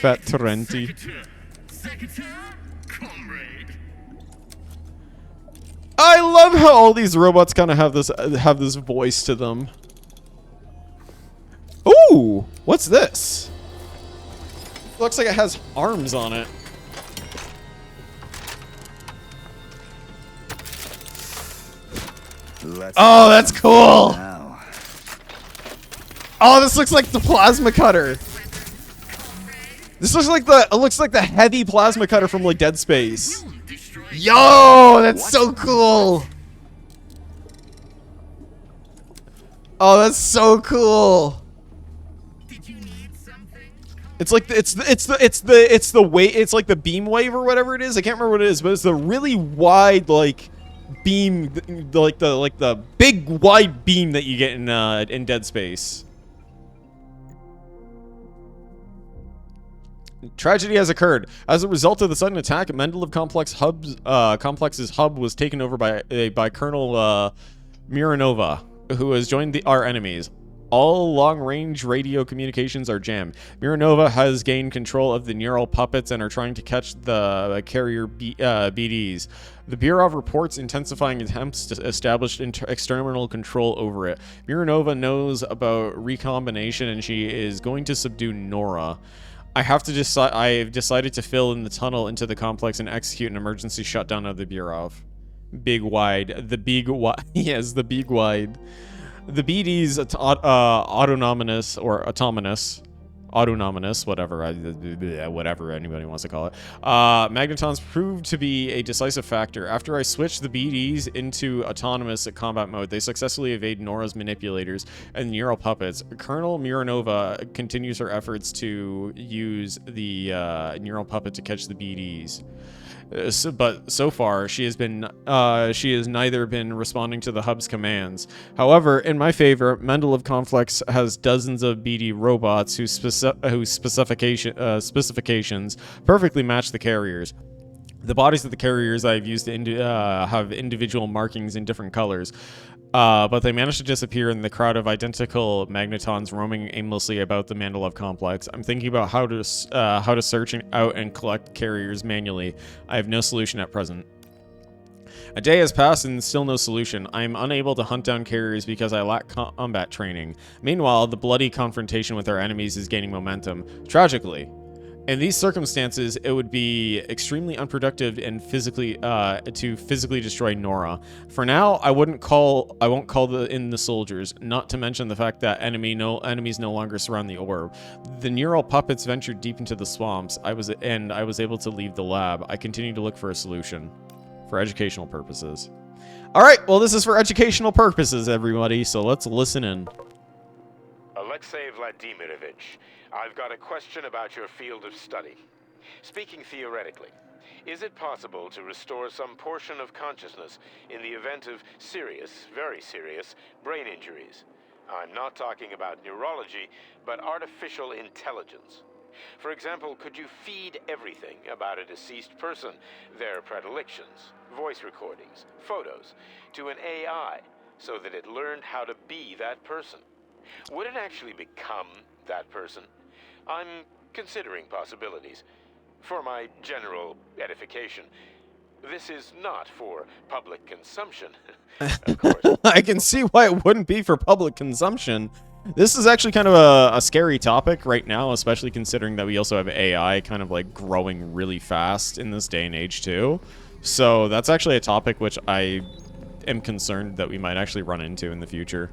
Fat Terenti. I love how all these robots kind of have this voice to them. Ooh, what's this? Looks like it has arms on it. Oh, that's cool. Oh, this looks like the plasma cutter. This looks like the heavy plasma cutter from like Dead Space. Yo, that's so cool. Oh, that's so cool. It's like it's the weight. It's like the beam wave or whatever it is. I can't remember what it is, but it's the really wide like beam, like the big wide beam that you get in Dead Space. Tragedy has occurred. As a result of the sudden attack, Mendeleev Complex's hub was taken over by Colonel Mironova, who has joined our enemies. All long-range radio communications are jammed. Mironova has gained control of the neural puppets and are trying to catch the carrier BDs. The Bureau reports intensifying attempts to establish external control over it. Mironova knows about recombination and she is going to subdue Nora. I've decided to fill in the tunnel into the complex and execute an emergency shutdown of the Bureau. Big wide. The big wide. Yes, the big wide. The BD's autonomous, whatever anybody wants to call it. Magnetrons proved to be a decisive factor. After I switched the BDs into autonomous combat mode, they successfully evade Nora's manipulators and neural puppets. Colonel Mironova continues her efforts to use the neural puppet to catch the BDs. But so far, she has neither been responding to the hub's commands. However, in my favor, Mendeleev Complex has dozens of BD robots whose specifications perfectly match the carriers. The bodies of the carriers I've used have individual markings in different colors. But they managed to disappear in the crowd of identical magnetrons roaming aimlessly about the Mendeleev complex. I'm thinking about how to search out and collect carriers manually. I have no solution at present. A day has passed and still no solution. I am unable to hunt down carriers because I lack combat training. Meanwhile, the bloody confrontation with our enemies is gaining momentum. Tragically, in these circumstances, it would be extremely unproductive and to physically destroy Nora. For now, I won't call in the soldiers, not to mention the fact that enemies no longer surround the orb. The neural puppets ventured deep into the swamps. I was able to leave the lab. I continue to look for a solution. For educational purposes. All right, well, this is for educational purposes, everybody, so let's listen in. Alexei Vladimirovich, I've got a question about your field of study. Speaking theoretically, is it possible to restore some portion of consciousness in the event of serious, very serious, brain injuries? I'm not talking about neurology, but artificial intelligence. For example, could you feed everything about a deceased person, their predilections, voice recordings, photos, to an AI so that it learned how to be that person? Would it actually become that person? I'm considering possibilities. For my general edification, this is not for public consumption, of course. I can see why it wouldn't be for public consumption. This is actually kind of a scary topic right now, especially considering that we also have AI kind of like growing really fast in this day and age too. So that's actually a topic which I am concerned that we might actually run into in the future.